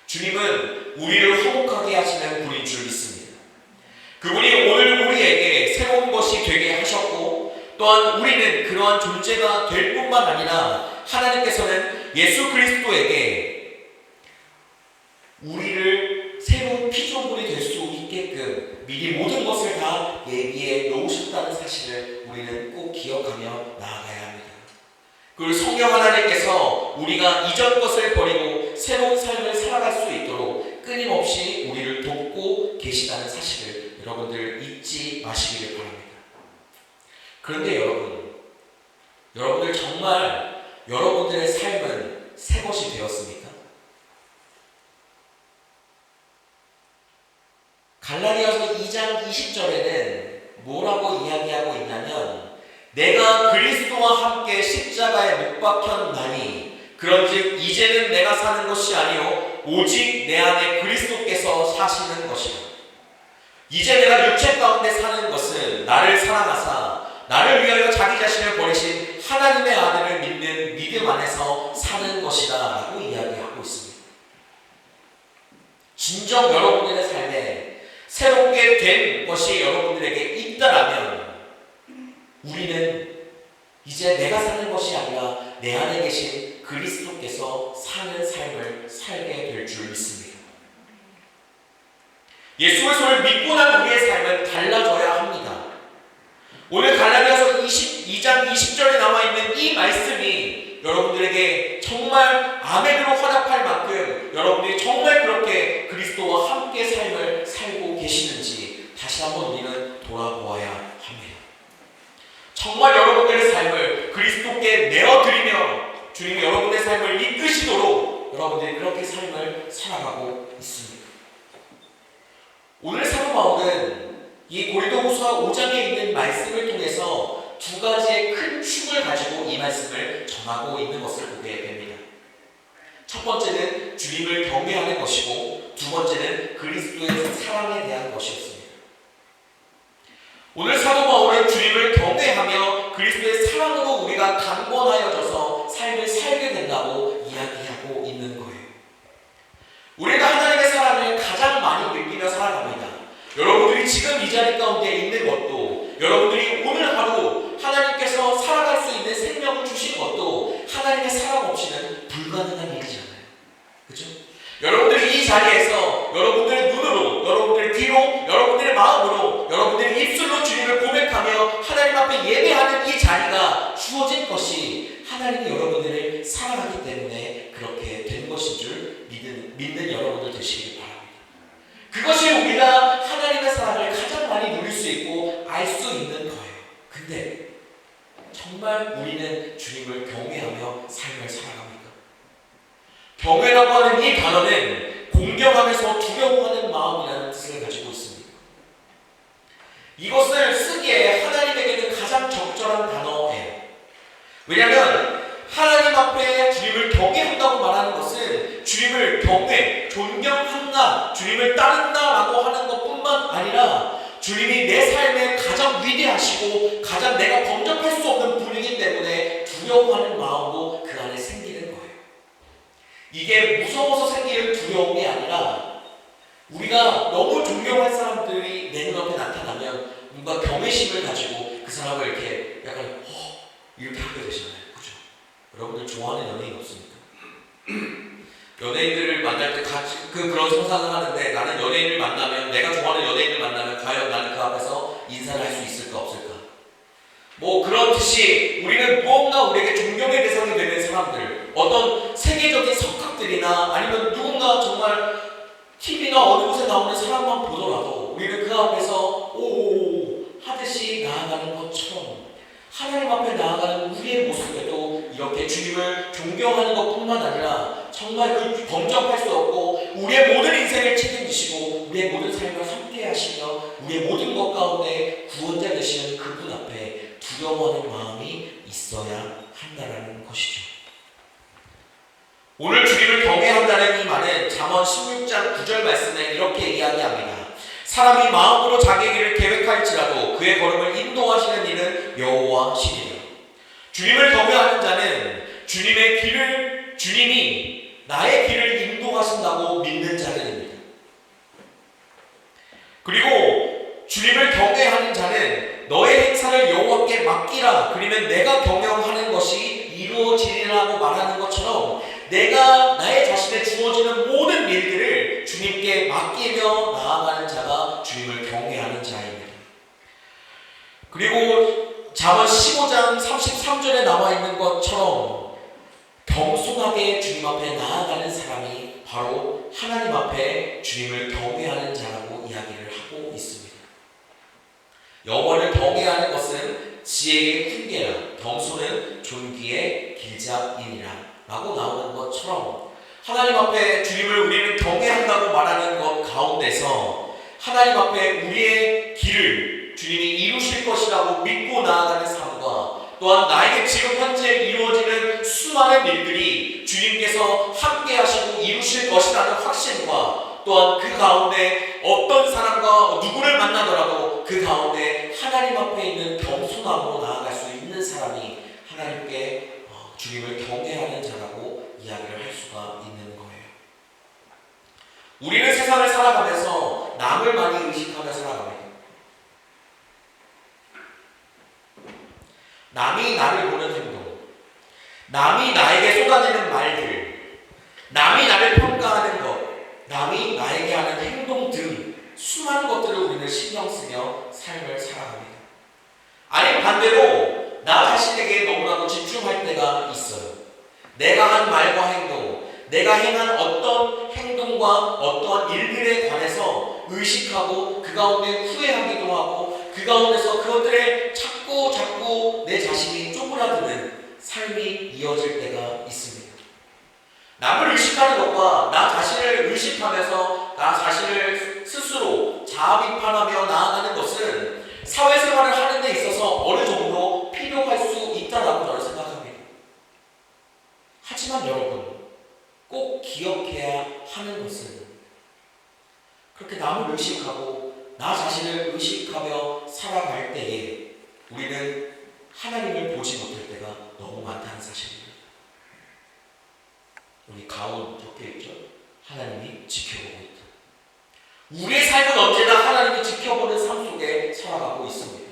주님은 우리를 화목하게 하시는 분인 줄 믿습니다. 그분이 오늘 우리에게 새로운 것이 되게 하셨고, 또한 우리는 그러한 존재가 될 뿐만 아니라 하나님께서는 예수 그리스도에게 우리를 새로운 피조물이 될 수 있게끔 미리 모든 것을 다 예비해 놓으셨다는 사실을 우리는 꼭 기억하며 나아가야 합니다. 그리고 성령 하나님께서 우리가 이전 것을 버리고 새로운 삶을 살아갈 수 있도록 끊임없이 우리를 돕고 계시다는 사실을 여러분들 잊지 마시기를 바랍니다. 그런데 여러분들 정말 여러분들의 삶은 새 것이 되었습니까? 갈라디아서 2장 20절에는 뭐라고 이야기하고 있냐면, 내가 그리스도와 함께 십자가에 못 박혔나니 그런즉 이제는 내가 사는 것이 아니요 오직 내 안에 그리스도께서 사시는 것이라. 이제 내가 육체 가운데 사는 것은 나를 사랑하사 나를 위하여 자기 자신을 버리신 하나님의 아들을 믿는 믿음 안에서 사는 것이다 라고 이야기하고 있습니다. 진정 여러분들의 삶에 새롭게 된 것이 여러분들에게 있다라면 우리는 이제 내가 사는 것이 아니라 내 안에 계신 그리스도께서 사는 삶을 살게 될 줄 믿습니다. 예수 그리스도를 믿고 난 우리의 삶은 달라져야 합니다. 오늘 갈라디아서 22장 20절에 나와 있는 이 말씀이 여러분들에게 정말 아멘으로 화답할 만큼 여러분들이 정말 그렇게 그리스도와 함께 삶을 살고 계시는지 다시 한번 우리는 돌아보아야 합니다. 정말 여러분들의 삶을 그리스도께 내어드리며 주님이 여러분의 삶을 이끄시도록 여러분들이 그렇게 삶을 살아가고 있습니다. 오늘 사도 바울은 이 고린도후서 5장에 있는 말씀을 통해서 두 가지의 큰 축을 가지고 이 말씀을 전하고 있는 것을 보게 됩니다. 첫 번째는 주님을 경외하는 것이고 두 번째는 그리스도의 사랑에 대한 것이었습니다. 오늘 사도 바울은 주님을 경외하며 그리스도의 사랑으로 우리가 강권하여져서 삶을 살게 된다고 이야기하고 있는 거예요. 우리가 하나님의 사랑을 가장 많이 느끼며 살아갑니다. 여러분들이 지금 이 자리 가운데 있는 것도, 여러분들이 오늘 하루 하나님께서 살아갈 수 있는 생명을 주신 것도 하나님의 사랑 없이는 불가능한 일이잖아요. 그렇죠? 여러분들이 이 자리에서 여러분들의 눈으로, 여러분들의 귀로, 여러분들의 마음으로, 여러분들의 입술로 주님을 고백하며 하나님 앞에 예배하는 이 자리가 주어진 것이 하나님이 여러분들을 사랑하기 때문에 그렇게 된 것인 줄 믿는 여러분들 되시길 바랍니다. 그것이 우리가 하나님의 사랑을 가장 많이 누릴 수 있고 알 수 있는 거예요. 근데 정말 우리는 주님을 경외하며 삶을 살아갑니까? 경외라고 하는 이 단어는 공경하면서 두려워하는 마음이라는 뜻을 가지고 있습니다. 이것을 쓰기에 하나님에게는 가장 적절한 단어예요. 왜냐하면 하나님 앞에 주님을 경외한다고 말하는 것은 주님을 경외, 존경한다, 주님을 따른다라고 하는 것뿐만 아니라 주님이 내 삶에 가장 위대하시고 가장 내가 범접할 수 없는 분이기 때문에 두려워하는 마음도 그 안에 생기는 거예요. 이게 무서워서 생기는 두려움이 아니라 우리가 너무 존경할 사람들이 내 눈앞에 나타나면 뭔가 경외심을 가지고 그 사람을 이렇게 약간 이렇게 하게 되잖아요. 그죠? 여러분들 좋아하는 연예인 없습니까? 연예인들을 만날 때 같이 그런 상상을 하는데, 나는 연예인을 만나면, 내가 좋아하는 연예인을 만나면 과연 나는 그 앞에서 인사를 할 수 있을까 없을까? 뭐 그렇듯이 우리는 무언가 우리에게 존경의 대상이 되는 사람들, 어떤 세계적인 석학들이나 아니면 누군가 정말 TV나 어느 곳에 나오는 사람만 보더라도 우리는 그 앞에서 오 하듯이 나아가는 것처럼 하나님 앞에 나아가는 우리의 모습에도 이렇게 주님을 존경하는 것뿐만 아니라 정말 그 범접할 수 없고 우리의 모든 인생을 책임지시고 우리의 모든 삶을 함께 하시며 우리의 모든 것 가운데 구원자 되시는 그분 앞에 두려워하는 마음이 있어야 한다는 것이죠. 오늘 주님을 경외한다는 이 말은 잠언 16장 9절 말씀에 이렇게 이야기합니다. 사람이 마음으로 자기의 길을 계획할지라도 그의 걸음을 인도하시는 이는 여호와시니라. 주님을 경외하는 자는 주님이 나의 길을 인도하신다고 믿는 자들입니다. 그리고 주님을 경외하는 자는 너의 행사를 여호와께 맡기라. 그러면 내가 경영하는 것이 이루어지리라고 말하는 것처럼 내가 나의 자신에 주어지는 모든 일들을 주님께 맡기며 나아가는 자가 주님을 경외하는 자입니다. 그리고 잠언 15장 33절에 나와 있는 것처럼 겸손하게 주님 앞에 나아가는 사람이 바로 하나님 앞에 주님을 경외하는 자라고 이야기를 하고 있습니다. 여호와를 경외하는 것은 지혜의 훈계라 겸손은 존귀의 길잡이니라 라고 나오는 것처럼 하나님 앞에 주님을 우리는 경외한다고 말하는 것 가운데서 하나님 앞에 우리의 길을 주님이 이루실 것이라고 믿고 나아가는 삶과 또한 나에게 지금 현재 이루어지는 수많은 일들이 주님께서 함께 하시고 이루실 것이라는 확신과 또한 그 가운데 어떤 사람과 누구를 만나더라도 그 가운데 하나님 앞에 있는 겸손함으로 나아갈 수 있는 사람이 하나님께 주님을 경외하는 자라고 이야기를 할 수가 있는 거예요. 우리는 세상을 살아가면서 남을 많이 의식하며 살아갑니다. 남이 나를 보는 행동, 남이 나에게 쏟아내는 말들, 남이 나를 평가하는 것, 남이 나에게 하는 행동 등 수많은 것들을 우리는 신경 쓰며 삶을 살아갑니다. 아니 반대로 나 자신에게 너무나도 집중할 때가 있어요. 내가 한 말과 행동, 내가 행한 어떤 행동과 어떤 일들에 관해서 의식하고 그 가운데 후회하기도 하고 그 가운데서 그것들에 자꾸 내 자신이 쪼그라드는 삶이 이어질 때가 있습니다. 남을 의식하는 것과 나 자신을 의식하면서 나 자신을 스스로 자아비판하며 나아가는 것은 사회생활을 하는 데 있어서 어느 정도 필요할 수 있다라고 저는 생각합니다. 하지만 여러분 꼭 기억해야 하는 것은 그렇게 남을 의식하고 나 자신을 의식하며 살아갈 때에 우리는 하나님을 보지 못할 때가 너무 많다는 사실입니다. 우리 가운 적혀있죠? 하나님이 지켜보고 있다. 우리의 삶은 언제나 하나님이 지켜보는 삶 속에 살아가고 있습니다.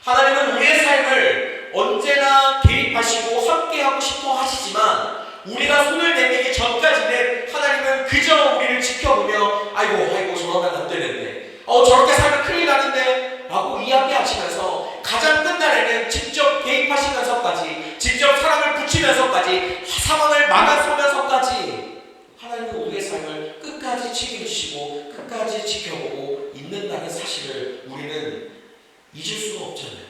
하나님은 우리의 삶을 언제나 개입하시고 함께하고 싶어 하시지만 우리가 손을 내밀기 전까지는 하나님은 그저 우리를 지켜보며 아이고 저러면 안 되는데 저렇게 살면 큰일 나는데 라고 이야기하시면서 가장 끝날에는 직접 개입하시면서까지 직접 사람을 붙이면서까지 상황을 막아서면서까지 하나님은 우리의 삶을 끝까지 책임지시고 끝까지 지켜보고 있는다는 사실을 우리는 잊을 수가 없잖아요.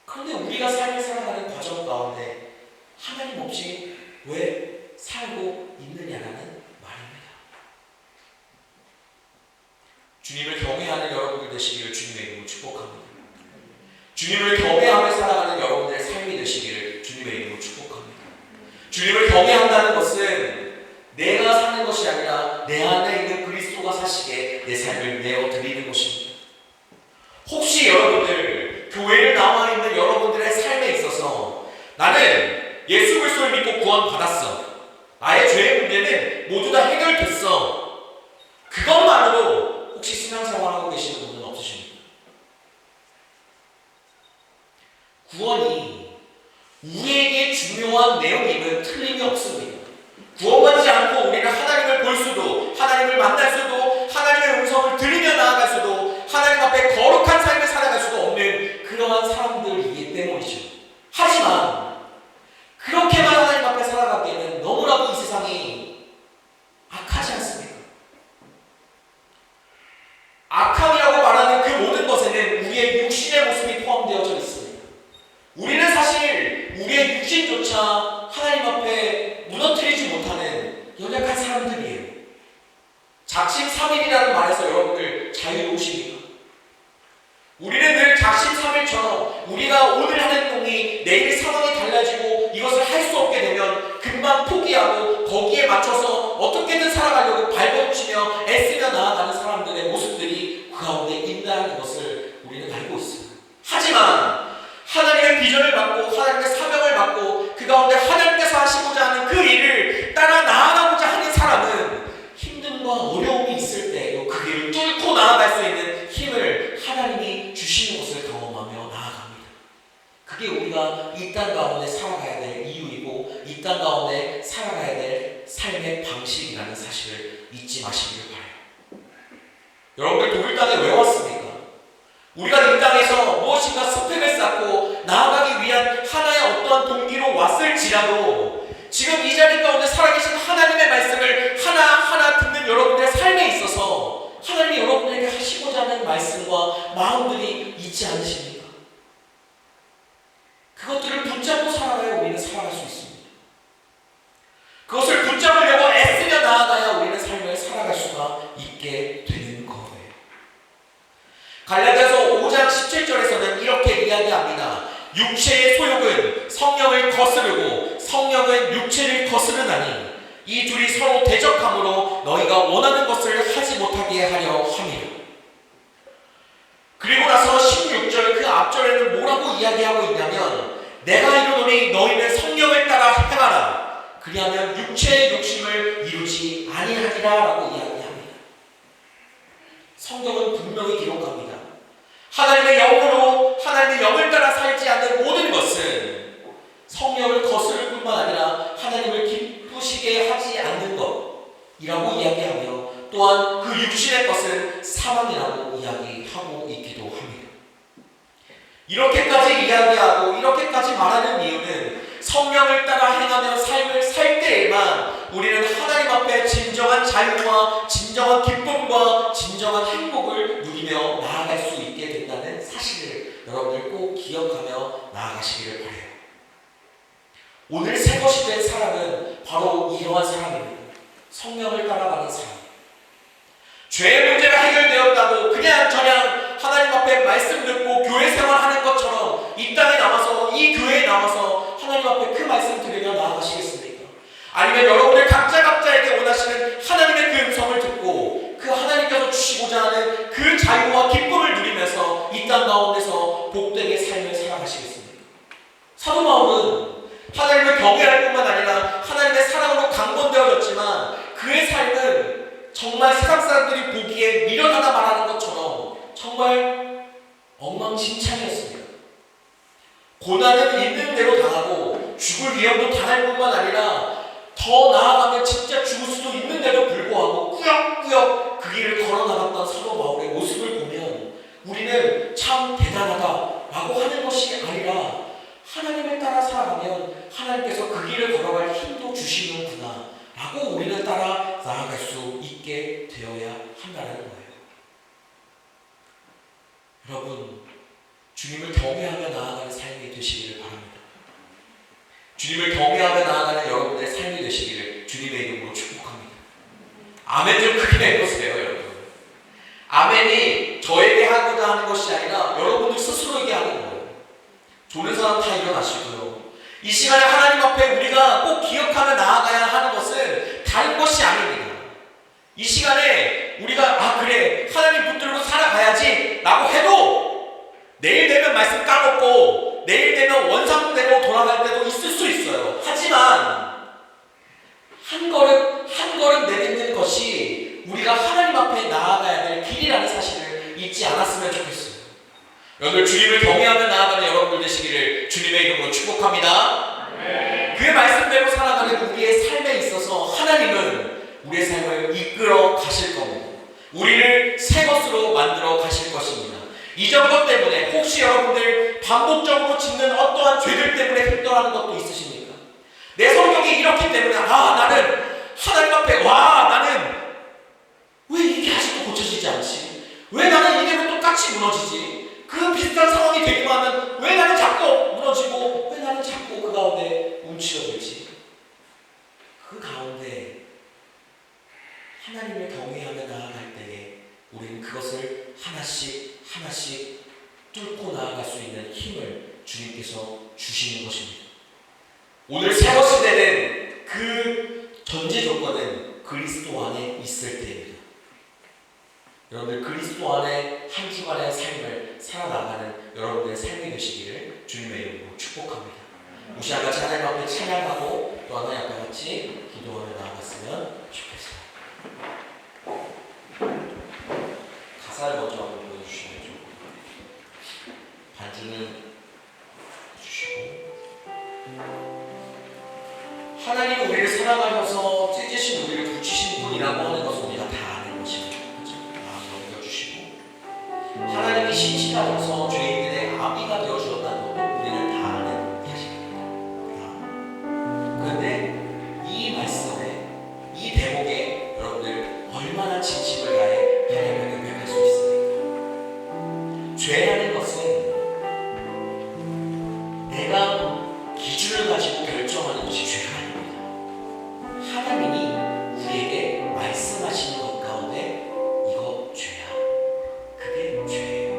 그런데 우리가 삶을 살아가는 과정 가운데 하나님 없이 왜 살고 있느냐라는 말입니다. 주님을 경외하는 여러분들 되시기를 주님의 이름으로 축복합니다. 주님을 경외하며 살아가는 여러분들의 삶이 되시기를 주님의 이름으로 축복합니다. 주님을 경외한다는 것은 내가 사는 것이 아니라 내 안에 있는 그리스도가 사시게 내 삶을 내어드리는 것입니다. 혹시 여러분들 교회를 나와 있는 여러분들의 삶에 있어서 나는 예수 그리스도를 믿고 구원받았어. 나의 죄의 문제는 모두 다 해결됐어. 그것만으로 혹시 신앙생활하고 계시는 분은 없으십니까? 구원이 우리에게 중요한 내용임은 틀림이 없습니다. 구원받지 않고 우리는 하나님을 볼 수도 하나님을 만날 수도 하나님의 음성을 들으며 나아갈 수도 하나님 앞에 거룩한 삶을 살아갈 수도 없는 그러한 사람들이기 때문이죠. 하지만 그렇게만 하나님 앞에 살아가 육신조차 하나님 앞에 무너뜨리지 못하는 연약한 사람들이에요. 작심삼일이라는 말에서 여러분들 자유로우십니까? 우리는 늘 작심삼일처럼 우리가 오늘 하는 행동이 내일 상황이 달라지고 이것을 할 수 없게 되면 금방 포기하고 거기에 맞춰서 어떻게든 살아가려고 발버둥치며 애쓰며 나아가는 사람들의 모습들이 그 가운데 있다는 것을 우리는 알고 있어요. 하지만 하나님의 비전을 받고 하나님의 사명을 받고 그 가운데 하나님께서 하시고자 하는 그 일을 따라 나아가고자 하는 사람은 힘듦과 어려움이 있을 때에도 그 길을 뚫고 나아갈 수 있는 힘을 하나님이 주시는 것을 경험하며 나아갑니다. 그게 우리가 이 땅 가운데 살아가야 될 이유이고 이 땅 가운데 살아가야 될 삶의 방식이라는 사실을 잊지 마시기를 바라요. 여러분들 독일 땅에 왜 왔습니까? 우리가 이 땅에서 무엇인가 스펙을 쌓고 나아가기 위한 하나의 어떠한 동기로 왔을지라도 지금 이 자리 가운데 살아계신 하나님의 말씀을 하나하나 듣는 여러분들의 삶에 있어서 하나님이 여러분에게 하시고자 하는 말씀과 마음들이 있지 않으십니까? 그것들을 붙잡고 살아가야 우리는 살아갈 수 있습니다. 그것을 붙잡으려고 애쓰며 나아가야 우리는 삶을 살아갈 수가 있게 되는 거예요. 갈라디아서 5장 17절에서는 이렇게 이야기합니다. 육체의 소욕은 성령을 거스르고 성령은 육체를 거스르나니 이 둘이 서로 대적함으로 너희가 원하는 것을 하지 못하게 하려 함이라. 그리고 나서 16절 그 앞절에는 뭐라고 이야기하고 있냐면 내가 이르노니 너희는 성령을 따라 행하라. 그리하면 육체의 욕심을 이루지 아니하리라 라고 이야기합니다. 성경은 분명히 기록합니다. 하나님의 영으로 하나님의 영을 따라 살지 않는 모든 것은 성령을 거스를 뿐만 아니라 하나님을 기쁘시게 하지 않는 것이라고 이야기하며 또한 그 육신의 것은 사망이라고 이야기하고 있기도 합니다. 이렇게까지 이야기하고 이렇게까지 말하는 이유는 성령을 따라 행하며 삶을 살 때에만 우리는 하나님 앞에 진정한 자유와 진정한 기쁨과 진정한 행복을 누리며 나아갈 수 있게 된다는 사실을 여러분들 꼭 기억하며 나아가시기를 바라요. 오늘 새 것이 된 사람은 바로 이러한 사람입니다. 성령을 따라가는 사람. 죄의 문제가 해결되었다고 그냥 하나님 앞에 말씀 듣고 교회 생활하는 것처럼 이 땅에 나와서 이 교회에 나와서 하나님 앞에 그 말씀 들으며 나아가시겠습니까? 아니면 여러분들 각자에게 원하시는 하나님의 그 음성을 듣고 그 하나님께서 주시고자 하는 그 자유와 기쁨을 누리면서 이 땅 가운데서 복되게 삶을 살아가시겠습니까? 사도 바울은 하나님을 경외할 뿐만 아니라 하나님의 사랑으로 강건되어졌지만 그의 삶은 정말 세상 사람들이 보기에 미련하다 말하는 것처럼 정말 엉망진창이었습니다. 고난은 있는 대로 당하고 죽을 위험도 당할 뿐만 아니라 더 나아가면 진짜 죽을 수도 있는데도 불구하고 꾸역꾸역 그 길을 걸어나갔던 사도 바울의 모습을 보면 우리는 참 대단하다라고 하는 것이 아니라 하나님을 따라 살아가면 하나님께서 그 길을 걸어갈 힘도 주시는구나 라고 우리는 따라 나아갈 수 있게 되어야 한다는 거예요. 여러분, 주님을 경외하며 나아가는 삶이 되시기를 바랍니다. 주님을 경외하며 나아가는 여러분의 삶이 되시기를 주님의 이름으로 축복합니다. 아멘 좀 크게 해보세요, 여러분. 아멘이 저에게 하고자 하는 것이 아니라 여러분들 스스로에게 하는 거예요. 좋은 사람 다 일어나시고요. 이 시간에 하나님 앞에 우리가 꼭 기억하며 나아가야 하는 것은 다른 것이 아닙니다. 이 시간에 우리가 그래 하나님 붙들고 살아가야지 라고 해도 내일 되면 말씀 까먹고 내일 되면 원상대로 돌아갈 때도 있을 수 있어요. 하지만 한 걸음 내딛는 것이 우리가 하나님 앞에 나아가야 될 길이라는 사실을 잊지 않았으면 좋겠어요. 여러분 주님을 경외하며 나아가는 여러분들 되시기를 주님의 이름으로 축복합니다. 그 말씀대로 살아가는 우리의 삶에 있어서 하나님은 우리의 삶을 이끌어 가실 겁니다. 우리를 새 것으로 만들어 가실 것입니다. 이전 것 때문에 혹시 여러분들 반복적으로 짓는 어떠한 죄들 때문에 힘들어하는 것도 있으십니까? 내 성격이 이렇기 때문에 나는 하나님 앞에 나는 왜 이게 아직도 고쳐지지 않지? 왜 나는 이대로 똑같이 무너지지? 그 비슷한 상황이 되기만 하면 왜 나는 자꾸 무너지고 왜 나는 자꾸 그 가운데 주님께서 주시는 것입니다. 오늘 새로 시대는 그 전제 조건은 그리스도 안에 있을 때입니다. 여러분들 그리스도 안에 한 주간의 삶을 살아나가는 여러분들의 삶이 되시기를 주님의 이름으로 축복합니다. 우리 아까 하나님 앞에 찬양하고 또 하나님 앞에 같이 기도하며 나아갔으면 좋겠어요. 가사를 먼저 한번 보여주시면 좋을 것 같아요. 반주는 주시고 하나님은 우리를 사랑하셔서 찢으신 우리를 붙이신 분이라고 하는 것을 우리가 다 아는 것입니다. 그렇죠? 마음 넘겨주시고 하나님이 신실하셔서 죄인들의 아비가 되어주셨다는 것도 우리는 다 아는 사실입니다. 그런데 이 말씀에 이 대목에 여러분들 얼마나 진심을 다해 하나님을 고백할 수 있습니까? 죄라는 것은 내가 기준을 가지고 결정하는 것이 죄가 아닙니다. 하나님이 우리에게 말씀하시는 것 가운데 이거 죄야. 그게 죄예요.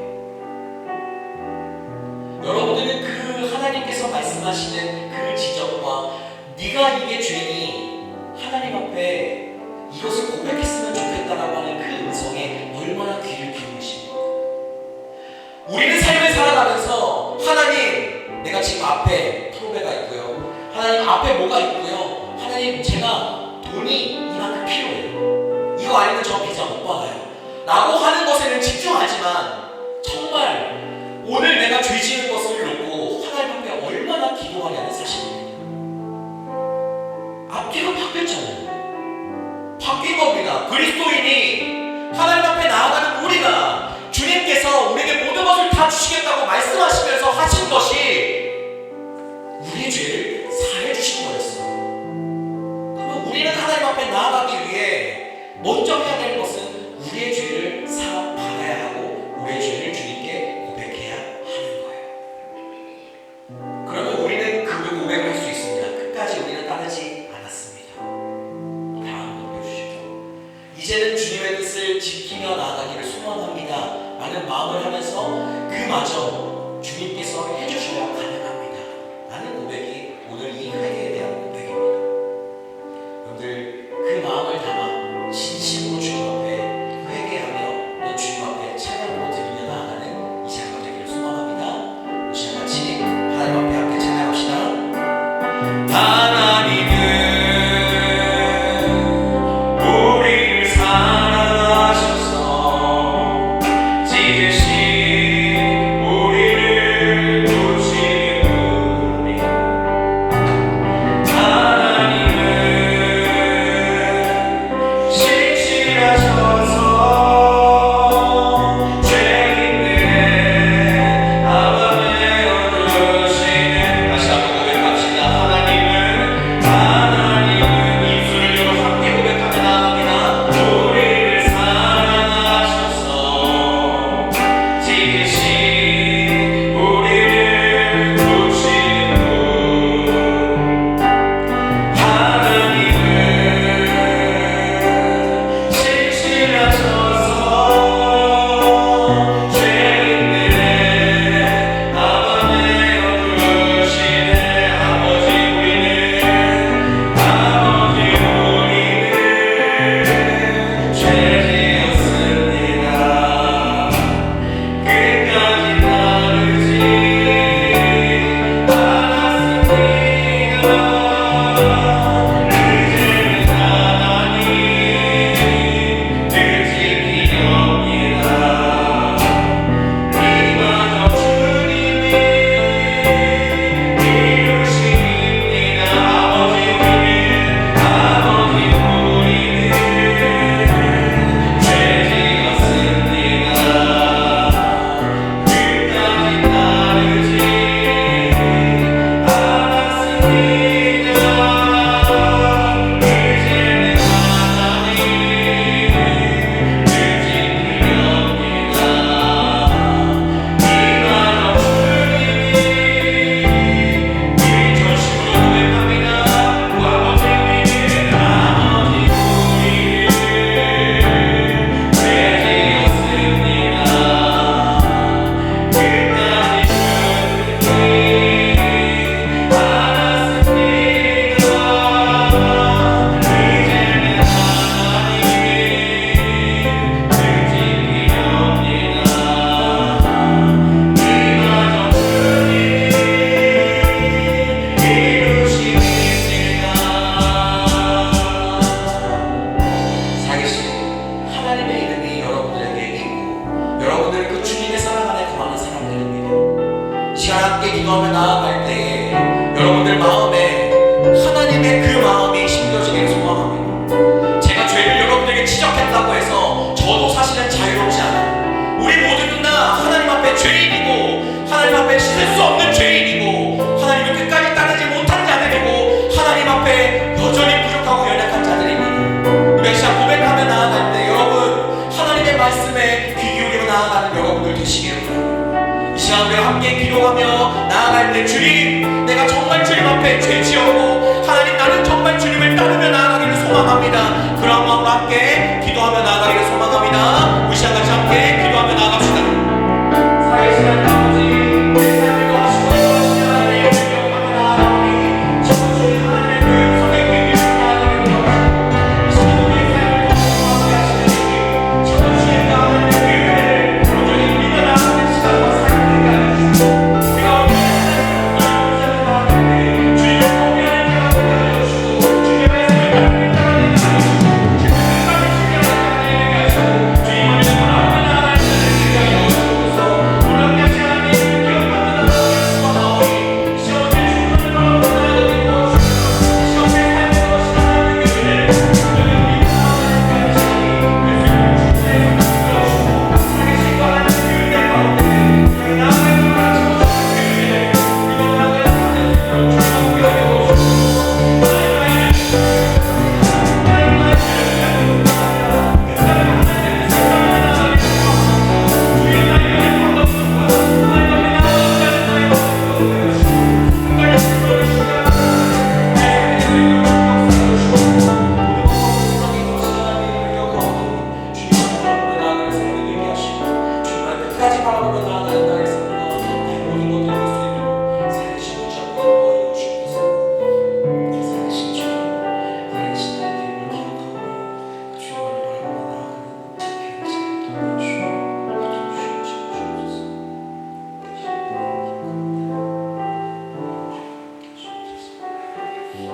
여러분들은 그 하나님께서 말씀하시는 그 지적과 네가 이게 죄니 하나님 앞에 이것을 고백했으면 좋겠다라고 하는 그 음성에 얼마나 귀를 기울이십니까? 우리는 삶을 살아가면서 하나님 내가 지금 앞에 프로베가 있고요. 하나님 앞에 뭐가 있고요. 하나님 제가 돈이 이만큼 필요해요. 이거 아니면 저 비자 못 받아요. 라고 하는 것에는 집중하지만 정말 오늘 내가 죄 지은 것을 놓고 하나님 앞에 얼마나 기도하냐는 사실입니다. 앞뒤가 바뀌었잖아요. 바뀐 겁니다. 그리스도인이 하나님 앞에 나아가는 우리가 주님께서 우리에게 모든 것을 다 주시겠다고 말씀하시면서 하신 것이 우리의 죄를 사해 주신 거였어요. 그러면 우리는 하나님 앞에 나아가기 위해 먼저 해야 될 것은 우리의 죄를 사함 받아야 하고 우리의 죄를 주님께 고백해야 하는 거예요. 그러면 우리는 그 고백을 할 수 있습니다. 끝까지 우리는 따르지 않았습니다. 다음 넘겨주시고 이제는 주님의 뜻을 지키며 나아가기를 소망합니다 라는 마음을 하면서 그마저 주님께서 해주셔야 가능합니다 라는 고백이 오늘 이 회개에 대한 고백입니다. 여러분들 그 마음을 담아 진심으로 주님 앞에 함께 기도하며 나아갈 때에 여러분들 마음에 하나님의 그 마음이 심겨지기를 소망합니다. 제가 죄를 여러분들에게 지적했다고 해서 저도 사실은 자유롭지 않아요. 우리 모두는 다 하나님 앞에 죄인이고 하나님 앞에 씻을 수 없는 죄인이고 하나님을 끝까지 따르지 못한 자들이고 하나님 앞에 여전히 부족하고 연약한 자들입니다. 우리가 시작 고백하며 나아갈 때 여러분 하나님의 말씀에 귀 기울이며 나아가는 여러분들 되시기를 바랍니다. 이 시간 우리가 함께 기도하며 나아갈 때 주님 내가 정말 주님 앞에 죄 지었고 하나님 나는 정말 주님을 따르며 나아가기를 소망합니다. 그런 마음으로 함께 기도하며 나아가기를 소망합니다. 우리 시간 같이 함께 기도하며 나아갑시다. 살아계신 하나님 아버지 내 삶을 도와주시고 인도하시며 하나님의 영광을 나아가오니 정말 주님 하나님의 그 손에 귀 기울이며 나아가기를 원하시고 이 시간 우리의 삶을 도와주시고 하시는 주님 정말 주님 하나님의 그 은혜를 온전히 믿어 나아가는 시간과 삶을 가르치시고 우리가 오늘 하나님을 나아갈 때 주님의 공의하는 자가 되게 하여주시고 주님의 말씀을 따르는 자가 되게 하여주시고 주님의 끝까지 신뢰하는 자가 되게 하시고 주님을 바라보며 나아가는 자를 되게 하여주소서. 놀랍게 하신 하나님의 기억받는 하나님의 수고하오니 이 시간 우리의 주님을 바라보며 나아가게 도와주시고 이 시간 우리의 삶에 도와주신 하나님의 은혜를 온전히 믿어 나아가는 가르치시니 그 주님의 주님의 손을 끌어주시고 살아계신 그 하나님의 그 은혜 가운데 우리 나아갈 줄 알아주시고 그 은혜를 믿어 나아가는 자들을 주님과 함께 하여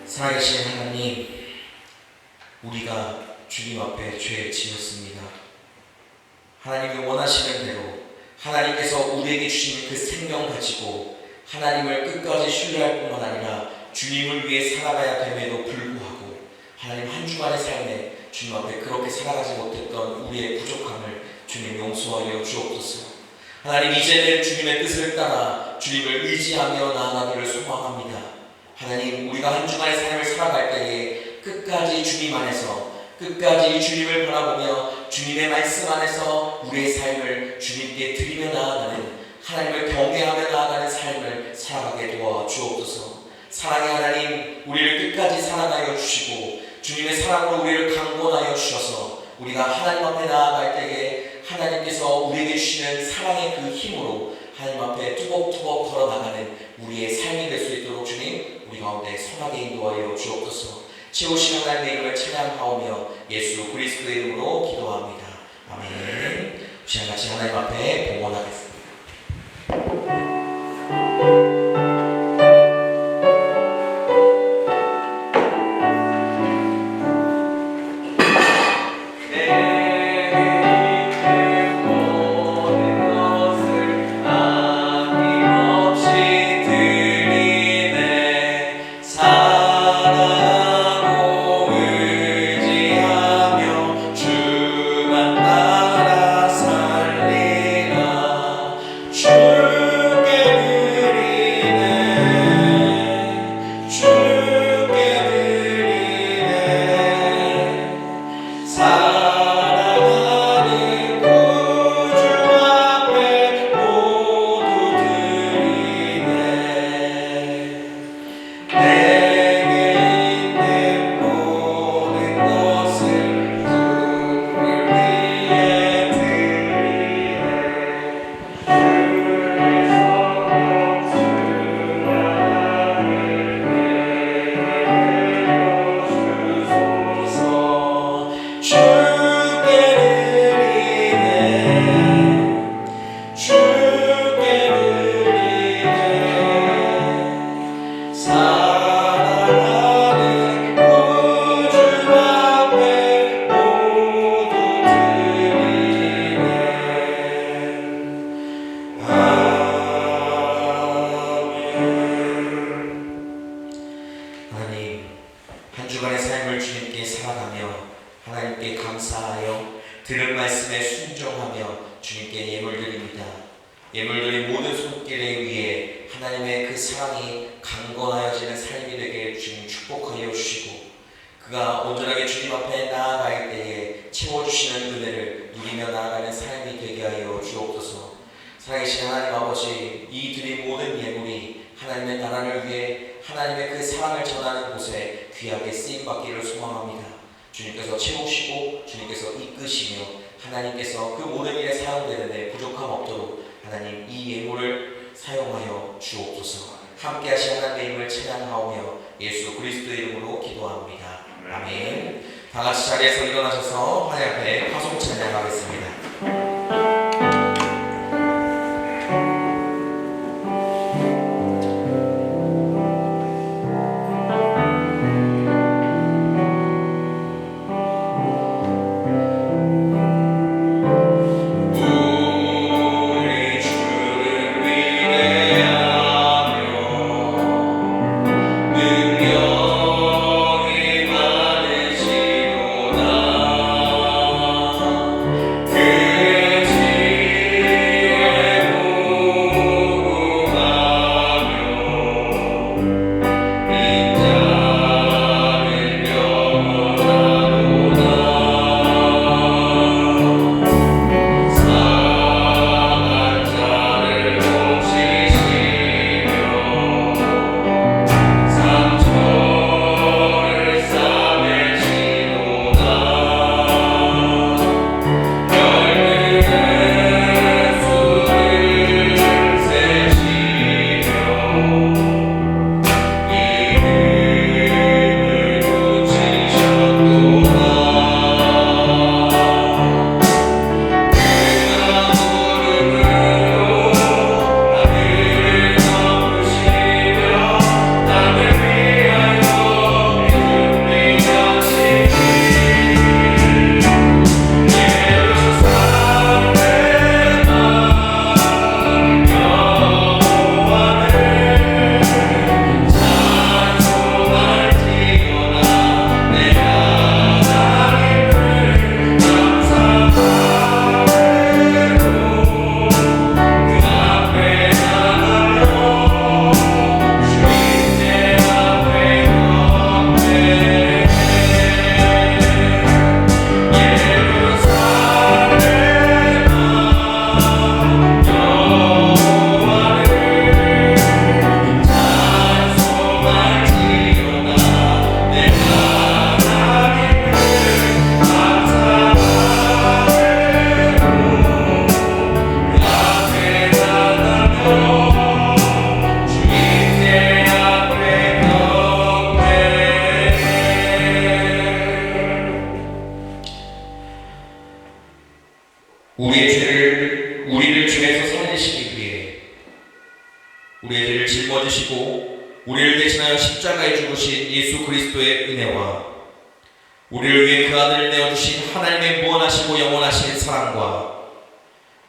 살아계신 하나님, 우리가 주님 앞에 죄 지었습니다. 하나님이 원하시는 대로 하나님께서 우리에게 주신 그 생명 가지고 하나님을 끝까지 신뢰할 뿐만 아니라 주님을 위해 살아가야 됨에도 불구하고 하나님 한 주간의 삶에 주님 앞에 그렇게 살아가지 못했던 우리의 부족함을 주님 용서하여 주옵소서. 하나님 이제는 주님의 뜻을 따라 주님을 의지하며 나아가기를 소망합니다. 하나님 우리가 한 주간의 삶을 살아갈 때에 끝까지 주님 안에서 끝까지 주님을 바라보며 주님의 말씀 안에서 우리의 삶을 주님께 드리며 나아가는 하나님을 경외하며 나아가는 삶을 살아가게 도와주옵소서. 사랑의 하나님 우리를 끝까지 사랑하여 주시고 주님의 사랑으로 우리를 강권하여 주셔서 우리가 하나님 앞에 나아갈 때에 하나님께서 우리에게 주시는 사랑의 그 힘으로 하나님 앞에 뚜벅뚜벅 걸어나가는 우리의 삶이 될 수 있도록 주님 우리 가운데 선하게 인도하여 주옵소서. 채우신 하나님의 이름을 찬양하오며 예수 그리스도의 이름으로 기도합니다. 아멘. 시간 같이 하나님 앞에 봉헌하겠습니다. 주만 따라 살리라 예물드린 모든 손길에 위해 하나님의 그 사랑이 강건하여지는 삶이 되게 주님 축복하여 주시고, 그가 온전하게 주님 앞에 나아갈 때에 채워주시는 은혜를 누리며 나아가는 삶이 되게 하여 주옵소서. 살아계신 하나님 아버지, 이 드린 모든 예물이 하나님의 나라를 위해 하나님의 그 사랑을 전하는 곳에 귀하게 쓰임받기를 소망합니다. 주님께서 채우시고 주님께서 이끄시며 하나님께서 그 모든 일에 사용되는데 부족함 없도록 하나님 이 예물을 사용하여 주옵소서. 함께 하신 하나님의 이름을 찬양하오며 예수 그리스도의 이름으로 기도합니다. 아멘. 다 같이 자리에서 일어나셔서 하나님 앞에 화송 찬양하겠습니다. 우리를 죄에서 살리시기 위해 우리의 죄를 짊어지시고 우리를 대신하여 십자가에 죽으신 예수 그리스도의 은혜와 우리를 위해 그 아들을 내어주신 하나님의 무한하시고 영원하신 사랑과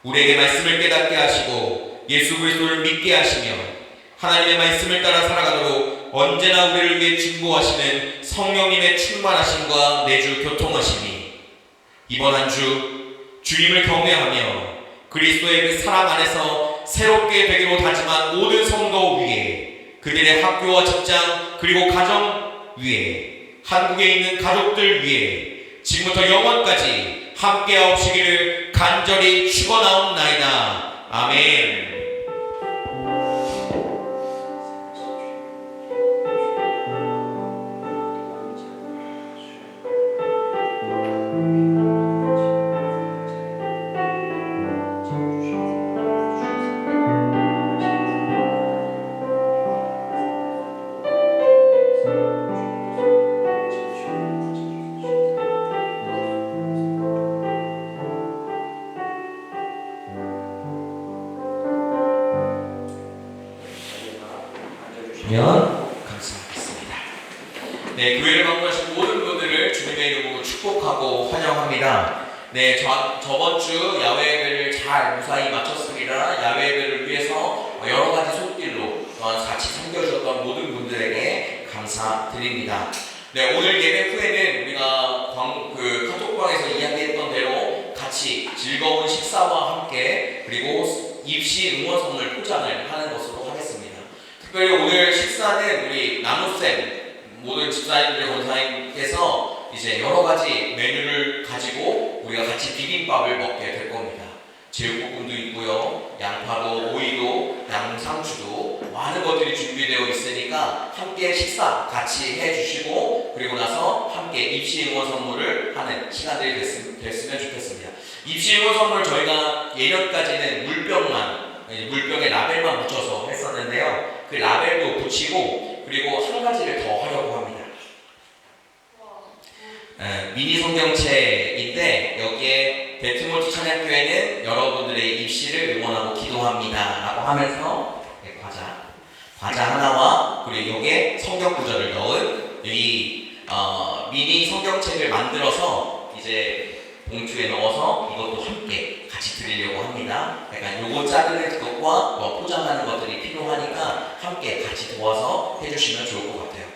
우리에게 말씀을 깨닫게 하시고 예수 그리스도를 믿게 하시며 하나님의 말씀을 따라 살아가도록 언제나 우리를 위해 중보하시는 성령님의 충만하심과 내주 교통하심이 이번 한 주 주님을 경외하며 그리스도의 그 사랑 안에서 새롭게 되기로 다짐한 모든 성도 위에 그들의 학교와 직장 그리고 가정 위에 한국에 있는 가족들 위에 지금부터 영원까지 함께하옵시기를 간절히 축원하옵나이다. 아멘. 감사하겠습니다. 네, 교회를 방문하신 모든 분들을 주님의 이름으로 축복하고 환영합니다. 네, 저번 주 야외 예배를 잘 무사히 마쳤습니다. 야외 예배를 위해서 여러 가지 손길로 또한 같이 섬겨주셨던 모든 분들에게 감사드립니다. 네, 오늘 예배 후에는 우리가 카톡방에서 이야기했던 대로 같이 즐거운 식사와 함께 그리고 입시 응원 선물 포장을 하는 것으로 하겠습니다. 특별히 오늘 식사는 우리 나무쌤 모든 집사님들 권사님께서 이제 여러 가지 메뉴를 가지고 우리가 같이 비빔밥을 먹게 될 겁니다. 제육볶음도 있고요, 양파도, 오이도, 양상추도 많은 것들이 준비되어 있으니까 함께 식사 같이 해주시고 그리고 나서 함께 입시 응원 선물을 하는 시간들이 됐으면 좋겠습니다. 입시 응원 선물 저희가 예년까지는 물병에 라벨만 붙여서 했었는데요. 그 라벨도 붙이고 그리고 한 가지를 더 하려고 합니다. 미니 성경책인데 여기에 베트몰트 찬양교회는 여러분들의 입시를 응원하고 기도합니다 라고 하면서 과자 하나와 그리고 여기에 성경 구절을 넣은 이 미니 성경책을 만들어서 이제 봉투에 넣어서 이것도 함께 같이 드리려고 합니다. 약간 요거 자르는 것과 포장하는 것들이 필요하니까 함께 같이 도와서 해주시면 좋을 것 같아요.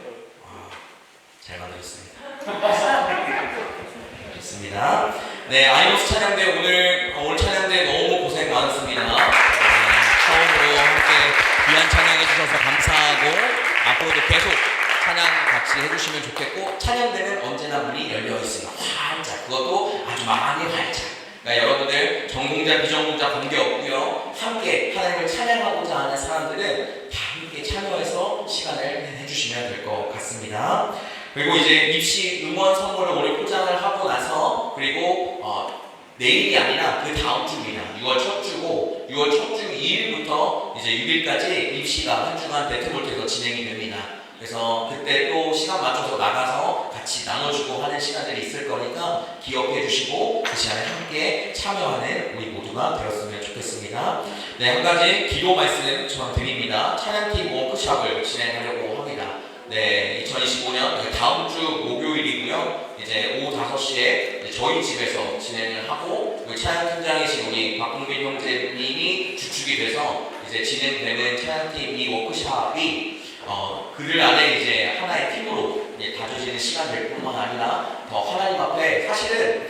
잘 만들었습니다. 좋습니다. 네, 아이노스 찬양대 오늘 찬양대 너무 고생 많았습니다. 처음으로 함께 귀한 찬양해 주셔서 감사하고 앞으로도 계속 찬양 같이 해주시면 좋겠고 찬양대는 언제나 문이 열려 있습니다. 활짝 그것도 아주 많이 활짝. 그러니까 여러분들 전공자 비전공자 관계없고요. 함께 하나님을 찬양하고자 하는 사람들은 다 함께 참여해서 시간을 해주시면 될 것 같습니다. 그리고 이제 입시 응원 선물을 오늘 포장을 하고 나서 그리고 내일이 아니라 그 다음 주입니다. 6월 첫 주고 6월 첫 주 2일부터 이제 6일까지 입시가 한 주간 베트몰트에서 진행이 됩니다. 그래서 그때 또 시간 맞춰서 나가서 같이 나눠주고 하는 시간들이 있을 거니까 기억해 주시고 그 시간에 함께 참여하는 우리 모두가 되었으면 좋겠습니다. 네, 한 가지 기도 말씀 전 드립니다. 찬양팀 워크숍을 진행하려고 합니다. 네, 2025년 다음 주 목요일이고요. 이제 오후 5시에 저희 집에서 진행을 하고 찬양팀장이신 우리 박국민 형제님이 주축이 돼서 이제 진행되는 찬양팀 이 워크숍이 그들 안에 이제 하나의 팀으로 다져지는 시간 될 뿐만 아니라 더 하나님 앞에 사실은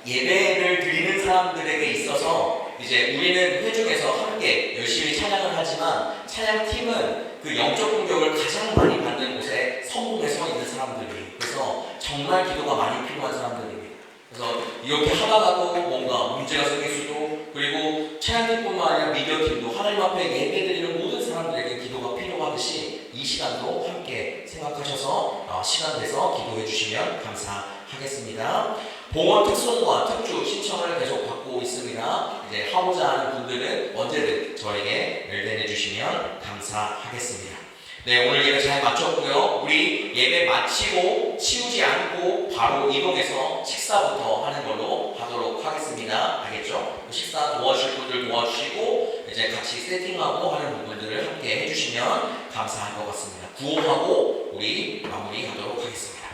예배를 드리는 사람들에게 있어서 이제 우리는 회중에서 함께 열심히 찬양을 하지만 찬양팀은 그 영적 공격을 가장 많이 받는 곳에 성공에 서 있는 사람들이에요. 그래서 정말 기도가 많이 필요한 사람들입니다. 그래서 이렇게 하다가도 뭔가 문제가 생길 수도 그리고 찬양팀뿐만 아니라 미디어팀도 하나님 앞에 예배드리는 모든 사람들에게 기도가 필요하듯이 이 시간도 함께 생각하셔서 시간 내서 기도해 주시면 감사하겠습니다. 봉헌 특송과 특주 신청을 계속 받고 있습니다. 이제 하고자 하는 분들은 언제든 저에게 메일 주시면 감사하겠습니다. 네, 오늘 예배 잘 마쳤고요. 우리 예배 마치고 치우지 않고 바로 이동해서 식사부터 하는 걸로 하도록 하겠습니다. 알겠죠? 식사 도와주실 분들 도와주시고 이제 같이 세팅하고 하는 부분들을 함께 해주시면 감사할 것 같습니다. 구호하고 우리 마무리하도록 하겠습니다.